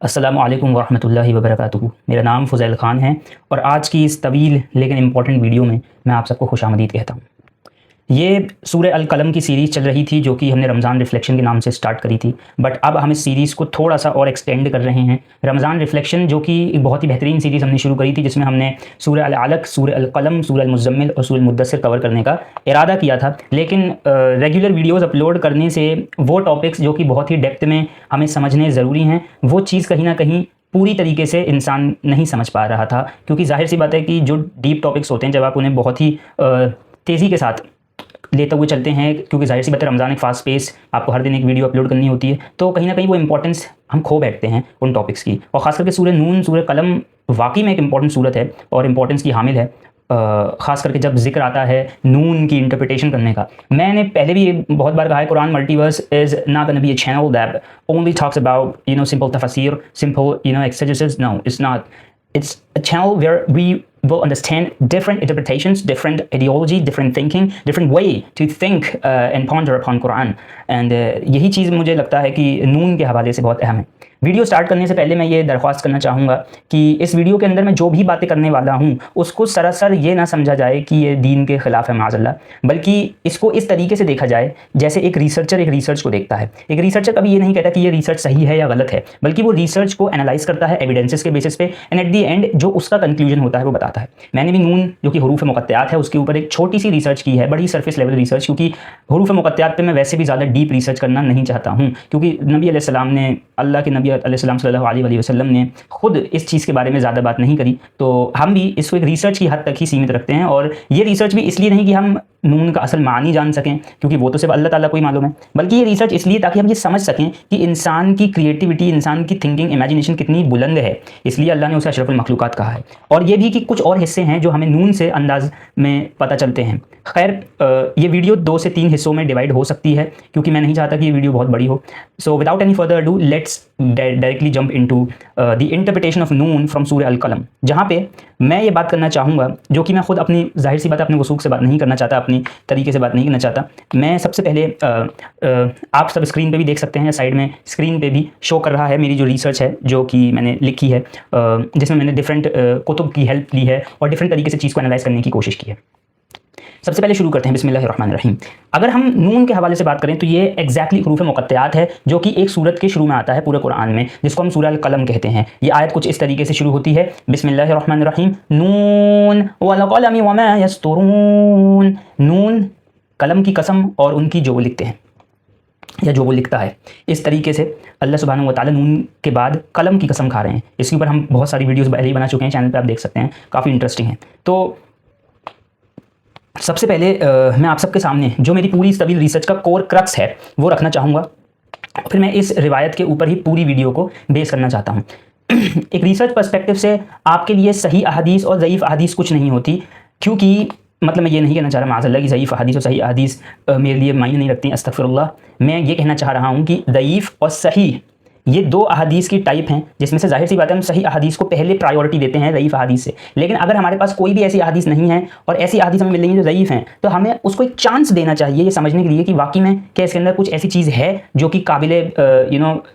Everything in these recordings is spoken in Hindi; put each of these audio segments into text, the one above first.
अस्सलामु अलैकुम वरहमतुल्लाहि वबरकातुहू। मेरा नाम फ़ुज़ैल ख़ान है और आज की इस तवील लेकिन इम्पॉर्टेंट वीडियो में मैं आप सबको खुशामदीद कहता हूँ। ये सूरह अल कलम की सीरीज़ चल रही थी जो कि हमने रमज़ान रिफ्लेक्शन के नाम से स्टार्ट करी थी, बट अब हम इस सीरीज़ को थोड़ा सा और एक्सटेंड कर रहे हैं। रमज़ान रिफ्लेक्शन जो कि एक बहुत ही बेहतरीन सीरीज़ हमने शुरू करी थी, जिसमें हमने सूरह अल अलक़, सूरह अल कलम, सूरह अल मुज़म्मिल और सूरह अल मुद्दस्सिर कवर करने का इरादा किया था। लेकिन रेगुलर वीडियोज़ अपलोड करने से वो टॉपिक्स जो कि बहुत ही डेप्थ में हमें समझने ज़रूरी हैं, वो चीज़ कहीं ना कहीं पूरी तरीके से इंसान नहीं समझ पा रहा था। क्योंकि ज़ाहिर सी बात है कि जो डीप टॉपिक्स होते हैं, जब आप उन्हें बहुत ही तेज़ी के साथ लेते हुए चलते हैं, क्योंकि ज़ाहिर सी बात है रमज़ान एक फ़ास्ट पेस, आपको हर दिन एक वीडियो अपलोड करनी होती है, तो कहीं ना कहीं वो इंपॉर्टेंस हम खो बैठते हैं उन टॉपिक्स की। और ख़ास करके सूरह नून, सूरह कलम वाकई में एक इंपॉर्टेंट सूरत है और इंपॉर्टेंस की हामिल है। ख़ास करके जब जिक्र आता है नून की इंटरप्रिटेशन करने का। मैंने पहले भी ये बहुत बार कहा है, Quran multiverse is not gonna be a channel that only talks about simple तफसीर, simple exegesis. No, it's not. It's a channel where we will understand different interpretations, different ideology, different thinking, different way to think and ponder upon Quran. And यही चीज़ मुझे लगता है कि नून के हवाले से बहुत अहम है। वीडियो स्टार्ट करने से पहले मैं ये दरख्वास्त करना चाहूँगा कि इस वीडियो के अंदर मैं जो भी बातें करने वाला हूँ उसको सरासर ये ना समझा जाए कि ये दीन के ख़िलाफ़ है माज़अल्लाह, बल्कि इसको इस तरीके से देखा जाए जैसे एक रिसर्चर एक रिसर्च को देखता है। एक रिसर्चर कभी ये नहीं कहता कि ये रिसर्च सही है या गलत है, बल्कि वो रिसर्च को एनालाइज करता है एविडेंसेस के बेसिस पे, एंड एट दी एंड जो उसका कंक्लूजन होता है वो बताता है। मैंने भी नून जो कि हरूफ मुक़त्तआत है उसके ऊपर एक छोटी सी रिसर्च की है, बड़ी सरफेस लेवल रिसर्च, क्योंकि हरूफ मुक़त्तआत पे मैं वैसे भी ज़्यादा डीप रिसर्च करना नहीं चाहता हूँ, क्योंकि नबी अलैहिस्सलाम ने, अल्लाह के नबी अलैहिस्सलाम सल्लल्लाहु अलैहि वसल्लम ने खुद इस चीज़ के बारे में ज़्यादा बात नहीं करी, तो हम भी इसको एक रिसर्च की हद तक ही सीमित रखते हैं। और ये रिसर्च भी इसलिए नहीं कि हम नून का असल मानी जान सकें, क्योंकि वो तो सिर्फ अल्लाह ताला को ही मालूम है, बल्कि ये रिसर्च इसलिए ताकि हम ये समझ सकें कि इंसान की क्रिएटिविटी, इंसान की थिंकिंग, इमेजिनेशन कितनी बुलंद है। इसलिए अल्लाह ने उसे अशरफुल मखलूक़ात कहा है। और ये भी कि कुछ और हिस्से हैं जो हमें नून से अंदाज में पता चलते हैं। खैर, ये वीडियो 2 से 3 हिस्सों में डिवाइड हो सकती है, क्योंकि मैं नहीं चाहता कि ये वीडियो बहुत बड़ी हो। So without any further ado, let's directly jump into the interpretation of Noon from सूरह अल कलम, जहाँ पे मैं ये बात करना चाहूँगा जो कि मैं खुद अपनी, जाहिर सी बात है, अपने वसूख से बात नहीं करना चाहता, अपनी तरीके से बात नहीं करना चाहता। मैं सबसे पहले आप सब स्क्रीन पे भी देख सकते हैं, साइड में स्क्रीन पे भी शो कर रहा है मेरी जो रिसर्च है जो कि मैंने लिखी है, जिसमें मैंने डिफरेंट कुतुब की हेल्प ली है और डिफरेंट तरीके से चीज़ को एनालाइज करने की कोशिश की है। सबसे पहले शुरू करते हैं बिस्मिल्लाहिर्रहमानिर्रहीम। अगर हम नून के हवाले से बात करें तो ये एग्जैक्टली हरूफ मुक़त्तआत है जो कि एक सूरत के शुरू में आता है पूरे कुरान में, जिसको हम सूरह अल कलम कहते हैं। ये आयत कुछ इस तरीके से शुरू होती है, बिस्मिल्लाहिर्रहमानिर्रहीम, नून वल क़लमि वमा यस्तुरून। नून, कलम की कसम और उनकी जो वो लिखते हैं या जो वो लिखता है। इस तरीके से अल्लाह सुब्हानहू व तआला नून के बाद कलम की कसम खा रहे हैं। इसके ऊपर हम बहुत सारी वीडियोज़ पहले ही बना चुके हैं, चैनल पर आप देख सकते हैं, काफ़ी इंटरेस्टिंग है। तो सबसे पहले मैं आप सबके सामने जो मेरी पूरी तवील रिसर्च का कोर क्रक्स है वो रखना चाहूँगा, फिर मैं इस रिवायत के ऊपर ही पूरी वीडियो को बेस करना चाहता हूँ। एक रिसर्च पर्सपेक्टिव से आपके लिए सही अहादीस और ज़ईफ़ अहादीस कुछ नहीं होती, क्योंकि मतलब मैं ये नहीं कहना चाह रहा माज़अल्लाह की ज़ईफ़ अहादीस और सही अहादीस मेरे लिए मायने नहीं रखती, अस्तग़फ़िरुल्लाह। मैं ये कहना चाह रहा हूँ कि ज़ईफ़ और सही ये 2 अहादीस की टाइप हैं, जिसमें से ज़ाहिर सी बात है हम सही अहादीस को पहले प्रायोरिटी देते हैं ज़ईफ़ अहादीस से। लेकिन अगर हमारे पास कोई भी ऐसी अहादीस नहीं है और ऐसी अहादीस हमें मिल रही है जो ज़ईफ़ हैं, तो हमें उसको एक चांस देना चाहिए ये समझने के लिए कि वाकई में क्या इसके अंदर कुछ ऐसी चीज़ है जो कि काबिले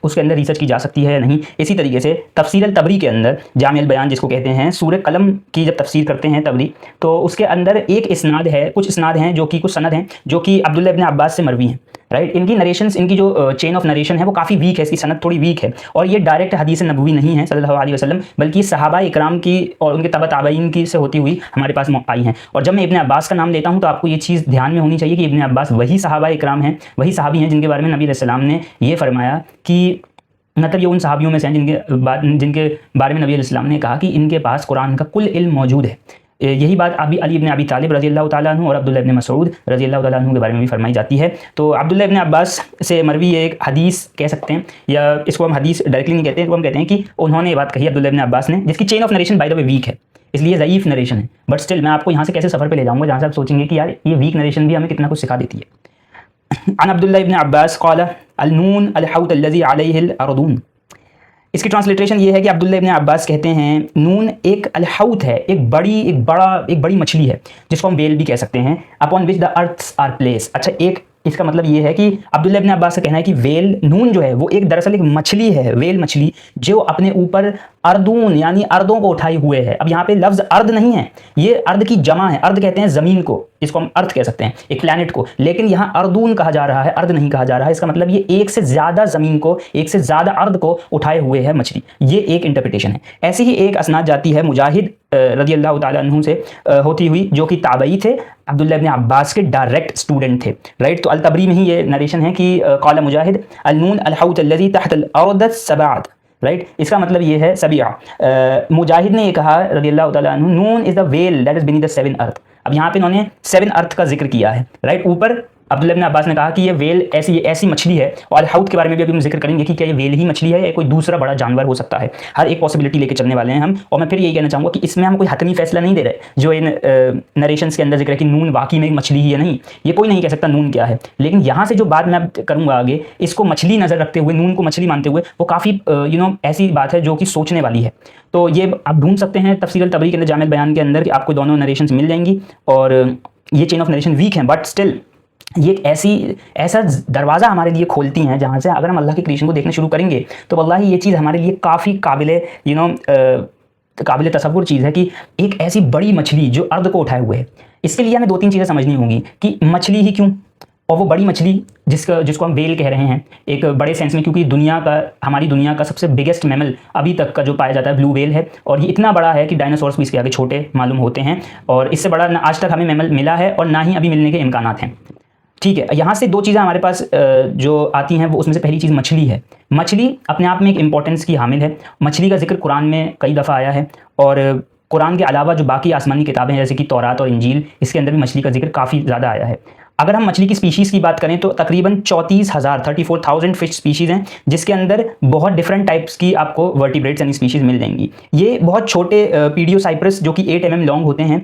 उसके अंदर रिसर्च की जा सकती है या नहीं। इसी तरीके से तफसीर अल तबरी के अंदर, जामे अल बयान जिसको कहते हैं, सूरह कलम की जब तफसीर करते हैं तबरी, तो उसके अंदर एक इस्नाद है, कुछ इस्नाद हैं जो कि, कुछ सनद हैं जो कि अब्दुल्लाह इब्न अब्बास से मरवी हैं, राइट। इनकी नरेशंस, इनकी जो चेन ऑफ नरेशन है वो काफ़ी वीक है, इसकी सनद थोड़ी वीक है, और ये डायरेक्ट हदीस नबवी नहीं है सल्लल्लाहु अलैहि वसल्लम, बल्कि सहाबा इकराम की और उनके तबा ताबईन की से होती हुई हमारे पास आई हैं। और जब मैं इब्न अब्बास का नाम लेता हूँ तो आपको ये चीज़ ध्यान में होनी चाहिए कि इब्न अब्बास वही सहाबा इकराम हैं, वही सहाबी हैं जिनके बारे में नबी अलैहिस्सलाम ने ये फरमाया कि, मतलब ये उन सहाबियों में से हैं जिनके बारे में नबी अलैहिस्सलाम ने कहा कि इनके पास कुरान का कुल इल्म मौजूद है। यही बात अली इब्न अबी तालिब रज़ियल्लाहु ताला अन्हु और अब्दुल्लाह इब्न मसऊद रज़ियल्लाहु ताला अन्हु के बारे में भी फरमाई जाती है। तो अब्दुल्लाह इब्न अब्बास से मरवी एक हदीस कह सकते हैं, या इसको हम हदीस डायरेक्टली नहीं कहते हैं, तो हम कहते हैं कि उन्होंने ये बात कही अब्दुल्लाह इब्न अब्बास ने, जिसकी chain of narration by the way weak है, इसलिए ज़ईफ़ नरेशन है। बट स्टिल मैं आपको यहाँ से कैसे सफ़र पे ले जाऊँगा जहाँ से आप सोचेंगे कि यार ये वीक नरेशन भी हमें कितना कुछ सिखा देती है। अन अब्दुल्लाह इब्न अब्बास क़ाल अल नून अल हौत अल्लज़ी अलैहि अल अरदून। इसकी ट्रांसलिट्रेशन ये है कि अब्दुल्लाह इब्न अब्बास कहते हैं नून एक अलहौत है, एक बड़ी मछली है जिसको हम वेल भी कह सकते हैं, upon which the earths are place. अच्छा, एक इसका मतलब ये है कि अब्दुल्लाह इब्न अब्बास का कहना है कि वेल नून जो है वो एक दरअसल एक मछली है, वेल मछली, जो अपने ऊपर अर्दून यानी अर्दों को उठाए हुए है। अब यहाँ पे लफ्ज अर्द नहीं है, ये अर्द की जमा है। अर्द कहते हैं जमीन को, इसको हम अर्थ कह सकते हैं, एक प्लैनेट को, लेकिन यहाँ अर्दून कहा जा रहा है, अर्द नहीं कहा जा रहा है। इसका मतलब ये एक से ज्यादा जमीन को, एक से ज्यादा अर्द को उठाए हुए है मछली। ये एक इंटरप्रिटेशन है। ऐसी ही एक असनाद जाती है मुजाहिद रज़ी अल्लाह ताला अन्हु से होती हुई, जो कि ताबई थे, अब्दुल्लाह इब्न अब्बास के डायरेक्ट स्टूडेंट थे, राइट। तो अल तबरी में ही ये नरेशन है कि क़ाल मुजाहिद अल-नून अल-हौत अल्लज़ी तहत अल-अर्द सबात, राइट। इसका मतलब ये है सबिया। मुजाहिद ने ये कहा रज़ी अल्लाह ताला अन्हु, नून is the whale that is beneath the seven earth. अब यहाँ पे इन्होंने सेवन अर्थ का जिक्र किया है, राइट। ऊपर अब्दुल्लाह इब्न अब्बास ने कहा कि ये वेल ऐसी मछली है, और हाउत के बारे में भी अभी हम जिक्र करेंगे कि क्या ये वेल ही मछली है या कोई दूसरा बड़ा जानवर हो सकता है। हर एक पॉसिबिलिटी लेके चलने वाले हैं हम। और मैं फिर यही कहना चाहूँगा कि इसमें हम कोई हतमी फैसला नहीं दे रहे, जो इन नरेशंस के अंदर जिक्र है कि नून वाकई में एक मछली ही है, नहीं, ये कोई नहीं कह सकता नून क्या है। लेकिन यहाँ से जो बात मैं करूँगा आगे, इसको मछली नज़र रखते हुए, नून को मछली मानते हुए, वो काफ़ी ऐसी बात है जो कि सोचने वाली है। तो ये आप ढूंढ सकते हैं तफसीर अल तबरी के अंदर, जामिल बयान के अंदर, कि आपको दोनों नरेशंस मिल जाएंगी। और ये चेन ऑफ नरेशन वीक हैं, बट स्टिल ये एक ऐसा दरवाज़ा हमारे लिए खोलती हैं जहाँ से अगर हम अल्लाह के क्रिएशन को देखना शुरू करेंगे तो वल्लाही ये चीज़ हमारे लिए काफ़ी काबिल तसव्वुर चीज़ है कि एक ऐसी बड़ी मछली जो अर्द को उठाए हुए है। इसके लिए हमें दो तीन चीज़ें समझनी होंगी कि मछली ही क्यों, और वो बड़ी मछली जिसको हम वेल कह रहे हैं एक बड़े सेंस में, क्योंकि हमारी दुनिया का सबसे बिगेस्ट मैमल अभी तक का जो पाया जाता है ब्लू वेल है, और ये इतना बड़ा है कि डायनासोर्स भी इसके आगे छोटे मालूम होते हैं, और इससे बड़ा ना आज तक हमें मैमल मिला है और ना ही अभी मिलने के इम्कानात हैं। ठीक है, यहाँ से दो चीज़ें हमारे पास जो आती हैं, वो उसमें से पहली चीज़ मछली है। मछली अपने आप में एक इंपॉर्टेंस की हामिल है। मछली का जिक्र कुरान में कई दफ़ा आया है, और कुरान के अलावा जो बाकी आसमानी किताबें हैं जैसे कि तौरात और इंजील, इसके अंदर भी मछली का जिक्र काफ़ी ज़्यादा आया है। अगर हम मछली की स्पीशीज़ की बात करें तो तकरीबन 34,000 फिश स्पीशीज़ हैं, जिसके अंदर बहुत डिफरेंट टाइप्स की आपको वर्टिब्रेट्स यानी स्पीशीज़ मिल जाएंगी। ये बहुत छोटे पीडियोसाइप्रस जो कि 8 mm लॉन्ग होते हैं,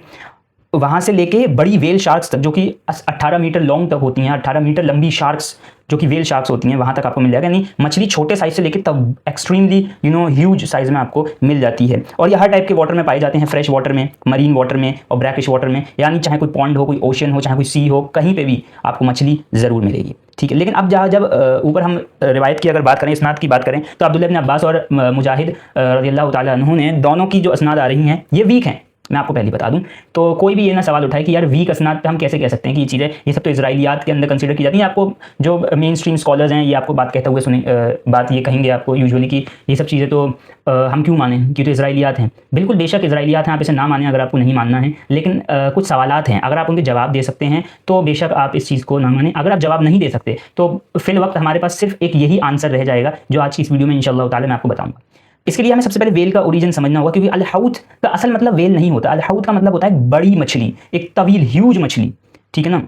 वहाँ से लेके बड़ी वेल शार्क्स तक जो कि 18 मीटर लॉन्ग तक होती हैं, 18 मीटर लंबी शार्क्स जो कि वेल शार्क्स होती हैं, वहाँ तक आपको मिल जाएगा। यानी मछली छोटे साइज़ से लेके तब एक्सट्रीमली ह्यूज साइज़ में आपको मिल जाती है। और ये हर टाइप के वाटर में पाए जाते हैं, फ्रेश वाटर में, मरीन वाटर में और ब्रैकिश वाटर में, यानी चाहे कोई पॉन्ड हो, कोई ओशन हो, चाहे कोई सी हो, कहीं पे भी आपको मछली ज़रूर मिलेगी। ठीक है, लेकिन अब जब ऊपर हम रिवायत की अगर बात करें, इसनाद की बात करें, तो अब्दुल्लाह इब्न अब्बास और मुजाहिद रज़ियल्लाहु ताला अन्हु ने दोनों की जो इसनाद आ रही हैं ये वीक हैं। मैं आपको पहले बता दूं, तो कोई भी ये ना सवाल उठाए कि यार वीक असनाद पे हम कैसे कह सकते हैं कि ये चीज़ें, ये सब तो इजराइलियात के अंदर कंसीडर की जाती हैं। आपको जो मेन स्ट्रीम स्कॉलर्स हैं ये आपको बात कहते हुए बात ये कहेंगे आपको यूजुअली कि ये सब चीज़ें तो हम क्यों मानें, क्योंकि तो इजराइलियात हैं। बिल्कुल बेशक इजराइलियात हैं, आप इसे ना मानें अगर आपको नहीं मानना है, लेकिन कुछ सवालात हैं, अगर आप उनके जवाब दे सकते हैं तो बेशक आप इस चीज़ को ना मानें। अगर आप जवाब नहीं दे सकते तो फिल वक्त हमारे पास सिर्फ एक यही आंसर रह जाएगा जो आज की इस वीडियो में इंशाअल्लाह ताला मैं आपको बताऊँगा। इसके लिए हमें सबसे पहले वेल का ओरिजिन समझना होगा, क्योंकि अल-हौत का असल मतलब वेल नहीं होता। अल-हौत का मतलब होता है बड़ी मछली, एक तवील ह्यूज मछली, ठीक है ना।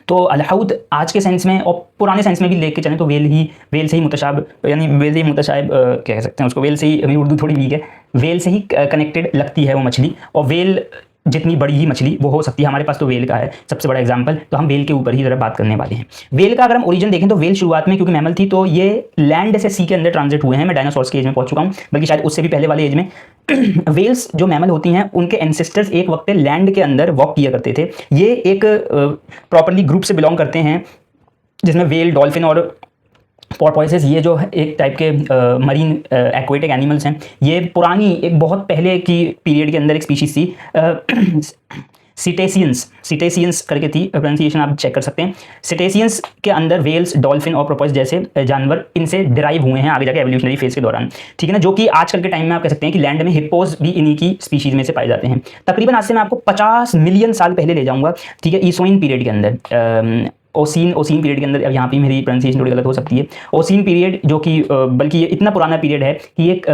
तो अल-हौत आज के सेंस में और पुराने सेंस में भी लेके चलें तो वेल से ही मुतशाब, यानी वेल से ही मुतशाब कह सकते हैं उसको। वेल से ही, अभी उर्दू थोड़ी वीक है, वेल से ही कनेक्टेड लगती है वो मछली, और वेल जितनी बड़ी ही मछली वो हो सकती है। हमारे पास तो वेल का है सबसे बड़ा एग्जांपल, तो हम वेल के ऊपर ही ज़रा बात करने वाले हैं। वेल का अगर हम ओरिजिन देखें तो वेल शुरुआत में क्योंकि मैमल थी तो ये लैंड से सी के अंदर ट्रांजिट हुए हैं। मैं डायनासोर्स के एज में पहुंच चुका हूँ, बल्कि शायद उससे भी पहले वाले एज में। वेल्स जो मैमल होती हैं उनके एंसेस्टर्स एक वक्त पे लैंड के अंदर वॉक किया करते थे। ये एक प्रॉपरली ग्रुप से बिलोंग करते हैं जिसमें वेल, डॉल्फिन और पोर्पोइसेस, ये जो एक टाइप के मरीन एक्वेटिक एनिमल्स हैं। ये पुरानी एक बहुत पहले की पीरियड के अंदर एक स्पीशीज थी, सिटेसियंस करके थी, प्रोनाउंसिएशन आप चेक कर सकते हैं। सिटेसियंस के अंदर वेल्स, डॉल्फिन और पोर्पोइस जैसे जानवर इनसे डिराइव हुए हैं आगे जाके एवोल्यूशनरी फेज के दौरान, ठीक है ना। जो कि आजकल के टाइम में आप कह सकते हैं कि लैंड में हिप्पोज भी इन्हीं की स्पीशीज में से पाए जाते हैं। तकरीबन आज से मैं आपको 50 मिलियन साल पहले ले जाऊँगा, ठीक है, ईसोइन पीरियड के अंदर, ओसीन पीरियड के अंदर। अब यहाँ पे मेरी प्रोनाउंसिएशन थोड़ी गलत हो सकती है। ओसीन पीरियड जो कि बल्कि ये इतना पुराना पीरियड है कि एक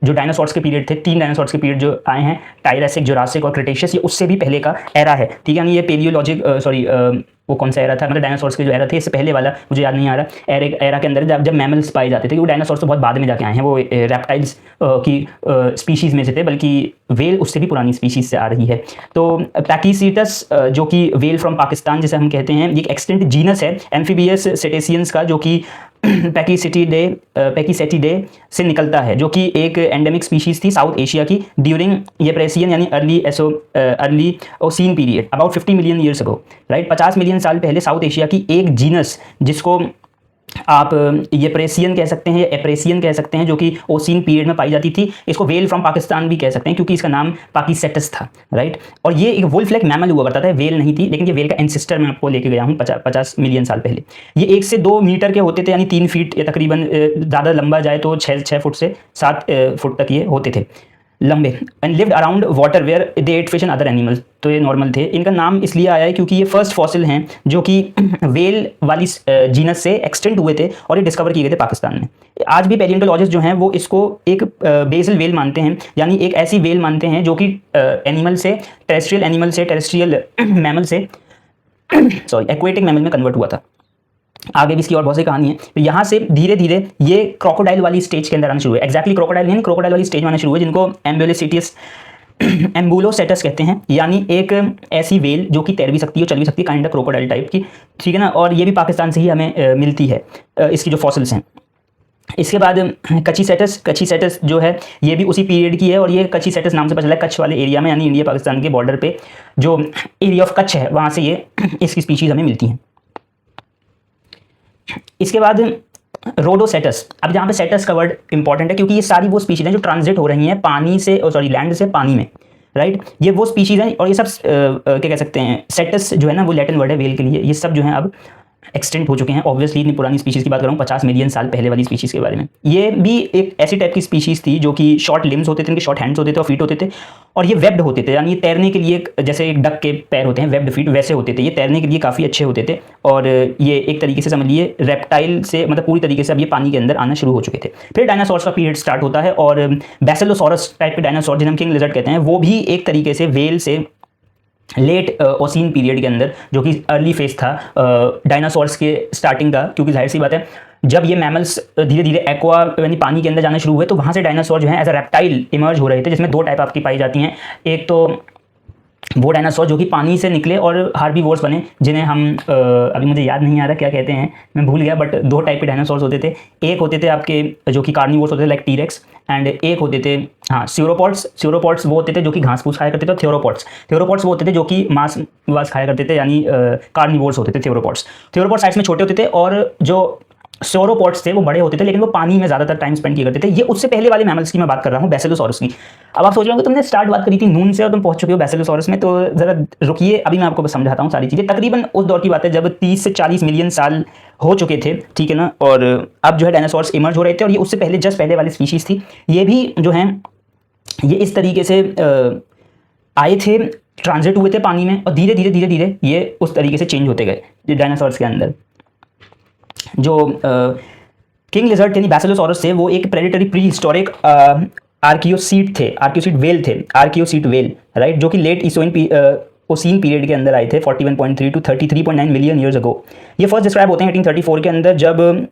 जो डायनासोर्स के पीरियड थे, 3 डायनासोर्स के पीरियड जो आए हैं, टायरेसिक, जुरासिक और क्रिटेशियस, ये उससे भी पहले का एरा है, ठीक है। यानी ये पेलियोलॉजिक वो कौन सा एरा था, मतलब डायनासोर्स के जो एरा थे, इससे पहले वाला मुझे याद नहीं आ रहा। एरा के अंदर जब मैमल्स पाए जाते थे, वो डायनासोर्स तो बहुत बाद में जाके आए हैं, वो रेप्टाइल्स की स्पीशीज़ में से थे, बल्कि वेल उससे भी पुरानी स्पीशीज़ से आ रही है। तो पैकीसीटस जो कि वेल फ्रॉम पाकिस्तान जिसे हम कहते हैं, ये एक एक्सटेंट जीनस है एम्फीबियस सेटेसियंस का, जो कि पैकीसेटिडे से निकलता है, जो कि एक एंडेमिक स्पीशीज़ थी साउथ एशिया की ड्यूरिंग येप्रेसियन यानी early ossein period about 50 million years ago, right. 50 million साल पहले साउथ एशिया की एक जीनस, जिसको आप येप्रेसियन कह सकते हैं या एप्रेसियन कह सकते हैं, जो कि ओसीन पीरियड में पाई जाती थी। इसको वेल फ्रॉम पाकिस्तान भी कह सकते हैं क्योंकि इसका नाम पाकीसेटस था, राइट। और ये एक वुल्फ लाइक मैमल हुआ करता था, वेल नहीं थी, लेकिन ये वेल का एंसेस्टर मैं आपको लेके गया हूँ 50 मिलियन साल पहले। ये 1 से 2 मीटर के होते थे, यानी 3 फीट या तकरीबन, ज़्यादा लंबा जाए तो 6 फुट से 7 फुट तक ये होते थे लंबे। And lived around water where they ate fish and other animals. तो ये नॉर्मल थे। इनका नाम इसलिए आया है क्योंकि ये फर्स्ट फॉसिल हैं जो कि वेल वाली जीनस से एक्सटेंट हुए थे और ये डिस्कवर किए गए थे पाकिस्तान में। आज भी पैलियोंटोलॉजिस्ट जो हैं वो इसको एक बेसल वेल मानते हैं, यानी एक ऐसी वेल मानते हैं जो कि एनिमल से, टेरेस्ट्रियल मैमल से सॉरी एक्वेटिक मैमल में कन्वर्ट हुआ था। आगे भी इसकी और बहुत सी कहानी है। तो यहाँ से धीरे धीरे ये क्रोकोडाइल वाली स्टेज के अंदर आना शुरू हुआ। एक्जैक्टली क्रोकोडाइल नहीं, क्रोकोडाइल वाली स्टेज में आना शुरू हुआ, जिनको एम्बुलोसेटस कहते हैं, यानी एक ऐसी वेल जो कि तैर भी सकती है और चल भी सकती है, काइंड ऑफ क्रोकोडाइल टाइप की, ठीक है ना। और ये भी पाकिस्तान से ही हमें मिलती है, इसकी जो फॉसिल्स हैं। इसके बाद कच्छीसेटस जो है ये भी उसी पीरियड की है, और ये कच्छीसेटस नाम से पता चला है कच्छ वाले एरिया में, यानी इंडिया पाकिस्तान के बॉर्डर पे जो एरिया ऑफ कच्छ है वहाँ से ये इसकी स्पीशीज़ हमें मिलती हैं। इसके बाद रोडोसेटस। अब जहाँ पे सेटस का वर्ड इंपॉर्टेंट है क्योंकि ये सारी वो स्पीशीज हैं जो ट्रांजिट हो रही हैं पानी से, लैंड से पानी में, राइट। ये वो स्पीशीज हैं और ये सब क्या कह सकते हैं, सेटस जो है ना वो लैटिन वर्ड है वेल के लिए। ये सब जो है अब एक्सटेंट हो चुके हैं। ऑब्वियसली इतनी पुरानी स्पीशीज़ की बात कर रहा हूँ, 50 मिलियन साल पहले वाली स्पीशीज़ के बारे में। ये भी एक ऐसी टाइप की स्पीशीज़ थी जो कि शॉर्ट लिम्स होते थे, इनके शॉर्ट हैंड्स होते थे और फीट होते थे, और ये वेब्ड होते थे, यानी तैरने के लिए जैसे एक डक के पैर होते हैं वेब्ड फीट, वैसे होते थे। ये तैरने के लिए काफ़ी अच्छे होते थे, और ये एक तरीके से समझ लिए रेप्टाइल से, मतलब पूरी तरीके से अब ये पानी के अंदर आना शुरू हो चुके थे। फिर डायनासोर्स का पीरियड स्टार्ट होता है, और बैसिलोसॉरस टाइप के डायनासोर जिन्हें हम किंग लिजर्ड कहते हैं, वो भी एक तरीके से वेल से लेट ओसीन पीरियड के अंदर, जो कि अर्ली फेज था डायनासोर्स के स्टार्टिंग का, क्योंकि जाहिर सी बात है जब ये मैमल्स धीरे धीरे एक्वा यानी पानी के अंदर जाना शुरू हुए तो वहाँ से डायनासोर जो है एज अ रेप्टाइल इमर्ज हो रहे थे, जिसमें 2 टाइप आपकी पाई जाती हैं। एक तो वो डायनासोर जो कि पानी से निकले और हार्बीवोर्स बने, जिन्हें हम अभी मुझे याद नहीं आ रहा क्या कहते हैं, मैं भूल गया, बट 2 टाइप के डायनासोर्स होते थे। एक होते थे आपके जो कि कार्निवोर्स होते थे लाइक टीरेक्स, एंड एक होते थे स्यूरोपॉड्स वो होते थे जो कि घास फूस खाया करते थे। थ्योरोपॉड्स वो होते थे जो कि मांस वास खाया करते थे, यानी कार्निवोर्स होते थे थ्योरोपॉड्स साइज में छोटे होते थे, और जो सौरोपॉड्स थे वो बड़े होते थे, लेकिन वो पानी में ज़्यादातर टाइम स्पेंड किया करते थे। ये उससे पहले वाले मैमल्स की मैं बात कर रहा हूँ, बैसिलोसॉरस की। अब आप सोच रहे हो कि तुमने स्टार्ट बात करी थी नून से और तुम पहुंच चुके हो बैसिलोसॉरस में, तो ज़रा रुकिए, अभी मैं आपको समझाता हूँ सारी चीज़ें। तकरीबन उस दौर की बात है जब 30 से 40 मिलियन साल हो चुके थे, ठीक है ना। और अब जो है डायनासोर्स इमर्ज हो रहे थे, और ये उससे पहले जस्ट पहले वाली स्पीशीज़ थी। ये भी जो हैं ये इस तरीके से आए थे, ट्रांजिट हुए थे पानी में, और धीरे धीरे ये उस तरीके से चेंज होते गए डायनासोर्स के अंदर। जो किंग लिजर्ड यानी बैसिलोसॉरस थे वो एक predatory prehistoric archaeocete whale, right, जो कि लेट ओसीन पीरियड के अंदर आए थे 41.3 to 33.9 मिलियन ईयर्स अगो। ये फर्स्ट डिस्क्राइब होते हैं 1834 के अंदर, जब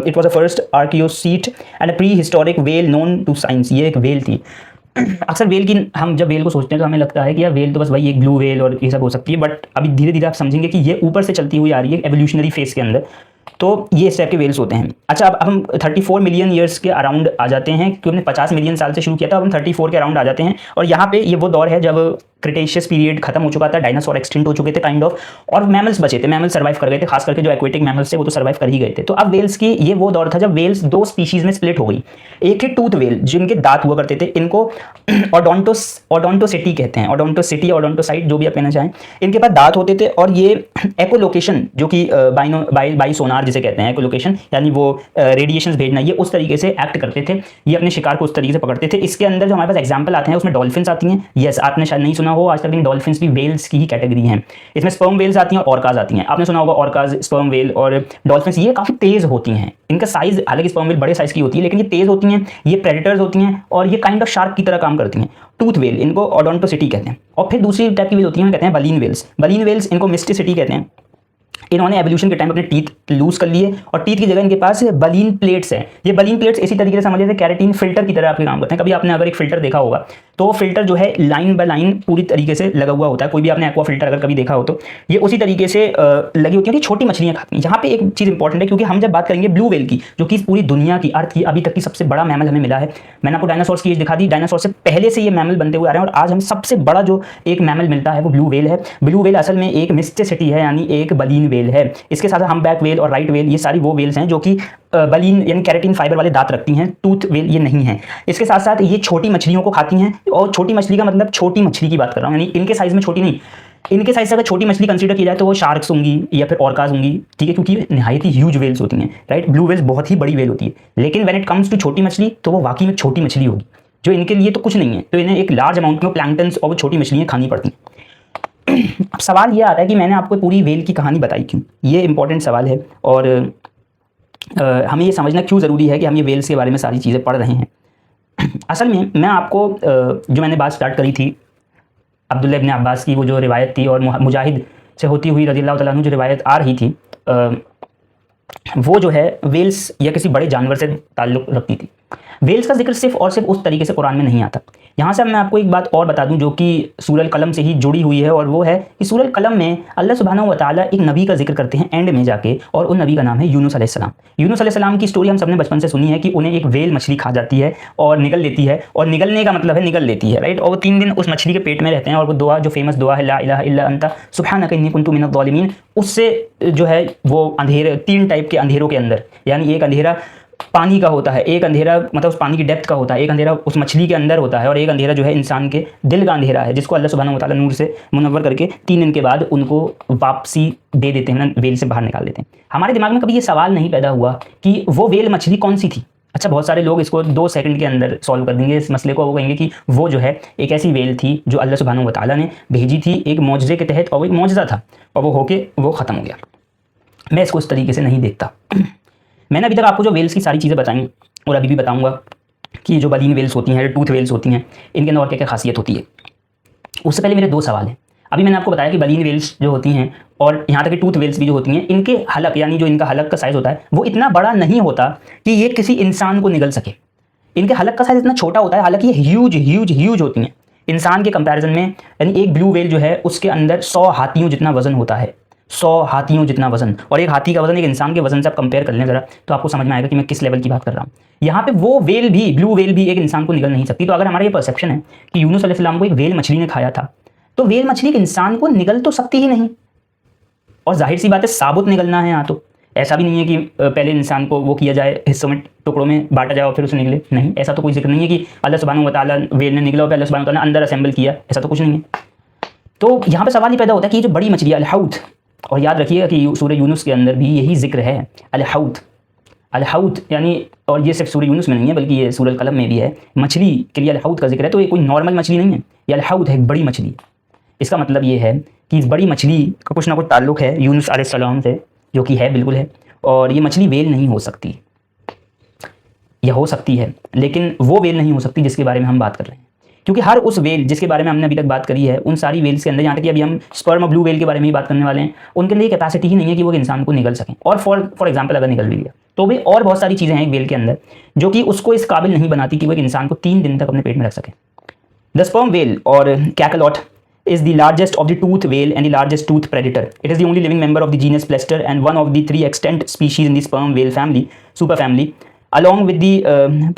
it was the first archaeocete and a prehistoric whale known to science. ये एक वेल थी। अक्सर वेल की, हम जब वेल को सोचते हैं तो हमें लगता है कि यार वेल तो बस वही एक ब्लू वेल और ये सब हो सकती है, बट अभी धीरे धीरे आप समझेंगे कि ये ऊपर से चलती हुई आ रही है एवोल्यूशनरी फेज के अंदर। तो ये इस टाइप के वेल्स होते हैं। अच्छा, अब हम 34 मिलियन ईयर्स के अराउंड आ जाते हैं, क्योंकि हमने 50 मिलियन साल से शुरू किया था, अब हम 34 के अराउंड आ जाते हैं। और यहाँ पे ये वो दौर है जब क्रिटेशियस पीरियड खत्म हो चुका था, डायनासोर एक्सटिंक्ट हो चुके थे काइंड ऑफ, और मैमल्स बचे थे, मैमल्स सर्वाइव कर गए थे, खास करके जो एक्वेटिक मैमल्स थे वो तो सर्वाइव कर ही गए थे। तो अब वेल्स की ये वो दौर था जब वेल्स 2 स्पीशीज में स्प्लिट हो गई। एक है टूथ वेल जिनके दांत हुआ करते थे, इनको ओडोंटोसिटी कहते हैं, ओडोंटोसिटी ओडोंटोसाइट जो भी आप कहना चाहें। इनके पास दांत होते थे, और ये एकोलोकेशन जो कि बाई सोनार जिसे कहते हैं, एकोलोकेशन यानी वो रेडिएशंस भेजना, ये उस तरीके से एक्ट करते थे, ये अपने शिकार को उस तरीके से पकड़ते थे। इसके अंदर जो हमारे पास एग्जाम्पल आते हैं उसमें डॉल्फिन्स आती हैं। यस, आपने शायद नहीं सुना हो आज तक, लेकिन डॉल्फिन्स भी वेल्स की ही कैटेगरी हैं। इसमें स्पर्म वेल्स आती हैं और ऑर्काज आती हैं। आपने सुना होगा ऑर्काज, स्पर्म वेल और डॉल्फिन्स, ये काफ़ी तेज़ होती हैं। इनका साइज, हालांकि स्पर्म वेल बड़े साइज की होती है, लेकिन ये तेज़ होती हैं, ये प्रेडेटर्स होती हैं, और ये काइंड ऑफ शार्क की तरह काम करती हैं। टूथ वेल इनको ओडोंटोसिटी कहते हैं। और फिर दूसरी टाइप की वेल होती हैं, कहते हैं बलीन वेल्स। इनको मिस्टिसिटी कहते हैं। इन्होंने एवोल्यूशन के टाइम अपने टीथ लूज कर लिए और टीथ की जगह इनके पास बलीन प्लेट्स हैं। ये बलीन प्लेट्स इसी तरीके से समझ लीजिए कैरेटीन फिल्टर की तरह आपके काम करते हैं। कभी आपने अगर एक फिल्टर देखा होगा तो फिल्टर जो है लाइन बाय लाइन पूरी तरीके से लगा हुआ होता है। कोई भी आपने एक्वा फिल्टर अगर कभी देखा हो तो ये उसी तरीके से लगी होती है। छोटी मछलियां खाती हैं। यहाँ पे एक चीज़ इंपॉर्टेंट है क्योंकि हम जब बात करेंगे ब्लू व्हेल की, जो कि पूरी दुनिया की अर्थ की अभी तक की सबसे बड़ा मैमल हमें मिला है। मैंने आपको डायनासोर्स की एज दिखा दी, डायनासोर से पहले से ये मैमल बनते हुए आ रहे हैं और आज हमें सबसे बड़ा जो एक मैमल मिलता है वो ब्लू व्हेल है। ब्लू व्हेल असल में एक मिस्टेसिटी है, यानी एक बलीन व्हेल है। इसके साथ हम बैक व्हेल और राइट व्हेल, ये सारी वो व्हेल्स हैं जो कि बलीन यानी कैरेटीन फाइबर वाले दांत रखती हैं। टूथ व्हेल ये नहीं है। इसके साथ साथ ये छोटी मछलियों को खाती हैं, और छोटी मछली का मतलब छोटी मछली की बात कर रहा हूँ, यानी इनके साइज में छोटी नहीं, इनके साइज से अगर छोटी मछली कंसीडर की जाए तो वो शार्क्स होंगी या फिर ऑर्काज होंगी, ठीक है, क्योंकि निहायत ही ह्यूज वेल्स होती हैं, राइट। ब्लू वेल्स बहुत ही बड़ी वेल होती है, लेकिन व्हेन इट कम्स टू छोटी मछली तो वो वाकई में छोटी मछली होगी, जो इनके लिए तो कुछ नहीं है। तो इन्हें एक लार्ज अमाउंट में प्लैंक्टन्स और वो छोटी मछलियाँ खानी पड़ती हैं। अब सवाल ये आता है कि मैंने आपको पूरी वेल की कहानी बताई क्यों? ये इंपॉर्टेंट सवाल है और हमें ये समझना क्यों ज़रूरी है कि हम ये वेल्स के बारे में सारी चीज़ें पढ़ रहे हैं। असल में मैं आपको जो मैंने बात स्टार्ट करी थी अब्दुल्ला इब्न अब्बास की, वो जो रिवायत थी और मुजाहिद से होती हुई रज़ियल्लाहु तआला अन्हु जो रिवायत आ रही थी, वो जो है वेल्स या किसी बड़े जानवर से ताल्लुक़ रखती थी। वेल्स का जिक्र सिर्फ और सिर्फ उस तरीके से कुरान में नहीं आता। यहाँ से मैं आपको एक बात और बता दूं जो कि सूरह कलम से ही जुड़ी हुई है, और वो है कि सूरह कलम में अल्लाह सुब्हानहू व तआला एक नबी का जिक्र करते हैं एंड में जाके, और उन नबी का नाम है यूनुस अलैहिस्सलाम। यूनुस अलैहिस्सलाम की स्टोरी हम सबने बचपन से सुनी है कि उन्हें एक वेल मछली खा जाती है और निगल लेती है, और निगलने का मतलब है निगल लेती है, राइट। और वो 3 दिन उस मछली के पेट में रहते हैं, और वो दुआ जो फेमस दुआ है ला इलाहा इल्ला अंता सुब्हानका इन्नी कुन्तु मिनज़ ज़ालिमीन, उससे जो है वो अंधेरे 3 टाइप के अंधेरों के अंदर, यानी एक अंधेरा पानी का होता है, एक अंधेरा मतलब उस पानी की डेप्थ का होता है, एक अंधेरा उस मछली के अंदर होता है, और एक अंधेरा जो है इंसान के दिल का अंधेरा है, जिसको अल्लाह सुब्हानहू व तआला नूर से मुनव्वर करके 3 दिन के बाद उनको वापसी दे देते हैं, वेल से बाहर निकाल देते हैं। हमारे दिमाग में कभी ये सवाल नहीं पैदा हुआ कि वो वेल मछली कौन सी थी। अच्छा, बहुत सारे लोग इसको 2 सेकंड के अंदर सॉल्व कर देंगे इस मसले को। वो कहेंगे कि वो जो है एक ऐसी वेल थी जो अल्लाह सुब्हानहू व तआला ने भेजी थी एक मौजज़े के तहत, और वो एक मौजज़ा था और वो होके वो ख़त्म हो गया। मैं इसको इस तरीके से नहीं देखता। मैंने अभी तक आपको जो वेल्स की सारी चीज़ें बताई और अभी भी बताऊंगा कि जो बलीन वेल्स होती हैं, टूथ वेल्स होती हैं, इनके अंदर और क्या क्या खासियत होती है। उससे पहले मेरे 2 सवाल हैं। अभी मैंने आपको बताया कि बलीन वेल्स जो होती हैं और यहाँ तक कि टूथ वेल्स भी जो होती हैं, इनके हलक यानी जो इनका हलक का साइज़ होता है वो इतना बड़ा नहीं होता कि ये किसी इंसान को निगल सके। इनके हलक का साइज़ इतना छोटा होता है, हालांकि ये ह्यूज होती हैं इंसान के कंपैरिजन में। यानी एक ब्लू वेल जो है उसके अंदर 100 हाथियों जितना वजन होता है, 100 हाथियों जितना वजन, और एक हाथी का वजन एक इंसान के वजन से आप कंपेयर कर लें ज़रा, तो आपको समझ में आएगा कि मैं किस लेवल की बात कर रहा हूँ। यहाँ पे वो वेल भी, ब्लू वेल भी एक इंसान को निगल नहीं सकती। तो अगर हमारा ये परसेप्शन है कि यूनुस अलैहिस्सलाम को एक वेल मछली ने खाया था, तो वेल मछली एक इंसान को निगल तो सकती ही नहीं, और जाहिर सी बात है साबुत निगलना है। यहाँ तो ऐसा भी नहीं है कि पहले इंसान को वो किया जाए, हिस्सों में टुकड़ों में बांटा जाए और फिर उसे निकले, नहीं, ऐसा तो कोई जिक्र नहीं है कि अल्लाह सुब्हानहू व तआला वेल ने निकला और फिर अल्लाह सुब्हानहू व तआला अंदर असेंबल किया, ऐसा तो कुछ नहीं है। तो यहाँ पे सवाल ये पैदा होता है कि ये जो बड़ी मछली अल-हौत, और याद रखिएगा कि सूरह यूनुस के अंदर भी यही जिक्र है अल-हौत यानी, और ये सिर्फ सूरह यूनुस में नहीं है बल्कि ये सूरह कलम में भी है, मछली के लिए अल-हौत का जिक्र है। तो ये कोई नॉर्मल मछली नहीं है, ये अल-हौत है, एक बड़ी मछली। इसका मतलब ये है कि इस बड़ी मछली का कुछ ना कुछ ताल्लुक है यूनुस अलैहिस्सलाम से, जो कि है, बिल्कुल है। और ये मछली वेल नहीं हो सकती, या हो सकती है लेकिन वो वेल नहीं हो सकती जिसके बारे में हम बात कर रहे हैं, क्योंकि हर उस वेल जिसके बारे में हमने अभी तक बात करी है, उन सारी वेल्स के अंदर, यहाँ तक कि अभी हम स्पर्म और ब्लू वेल के बारे में ही बात करने वाले हैं, उनके अंदर ये कैपेसिटी ही नहीं है कि वो इंसान को निगल सकें। और फॉर एग्जाम्पल अगर निगल भी लिया तो भी और बहुत सारी चीज़ें हैं एक वेल के अंदर जो कि उसको इस काबिल नहीं बनाती कि वो एक इंसान को 3 दिन तक अपने पेट में रख सके। द स्पर्म वेल और कैकलॉट is the largest of the tooth whale and the largest tooth predator. It is the only living member of the genus Plester and one of the 3 extant species in the sperm whale family, superfamily, along with the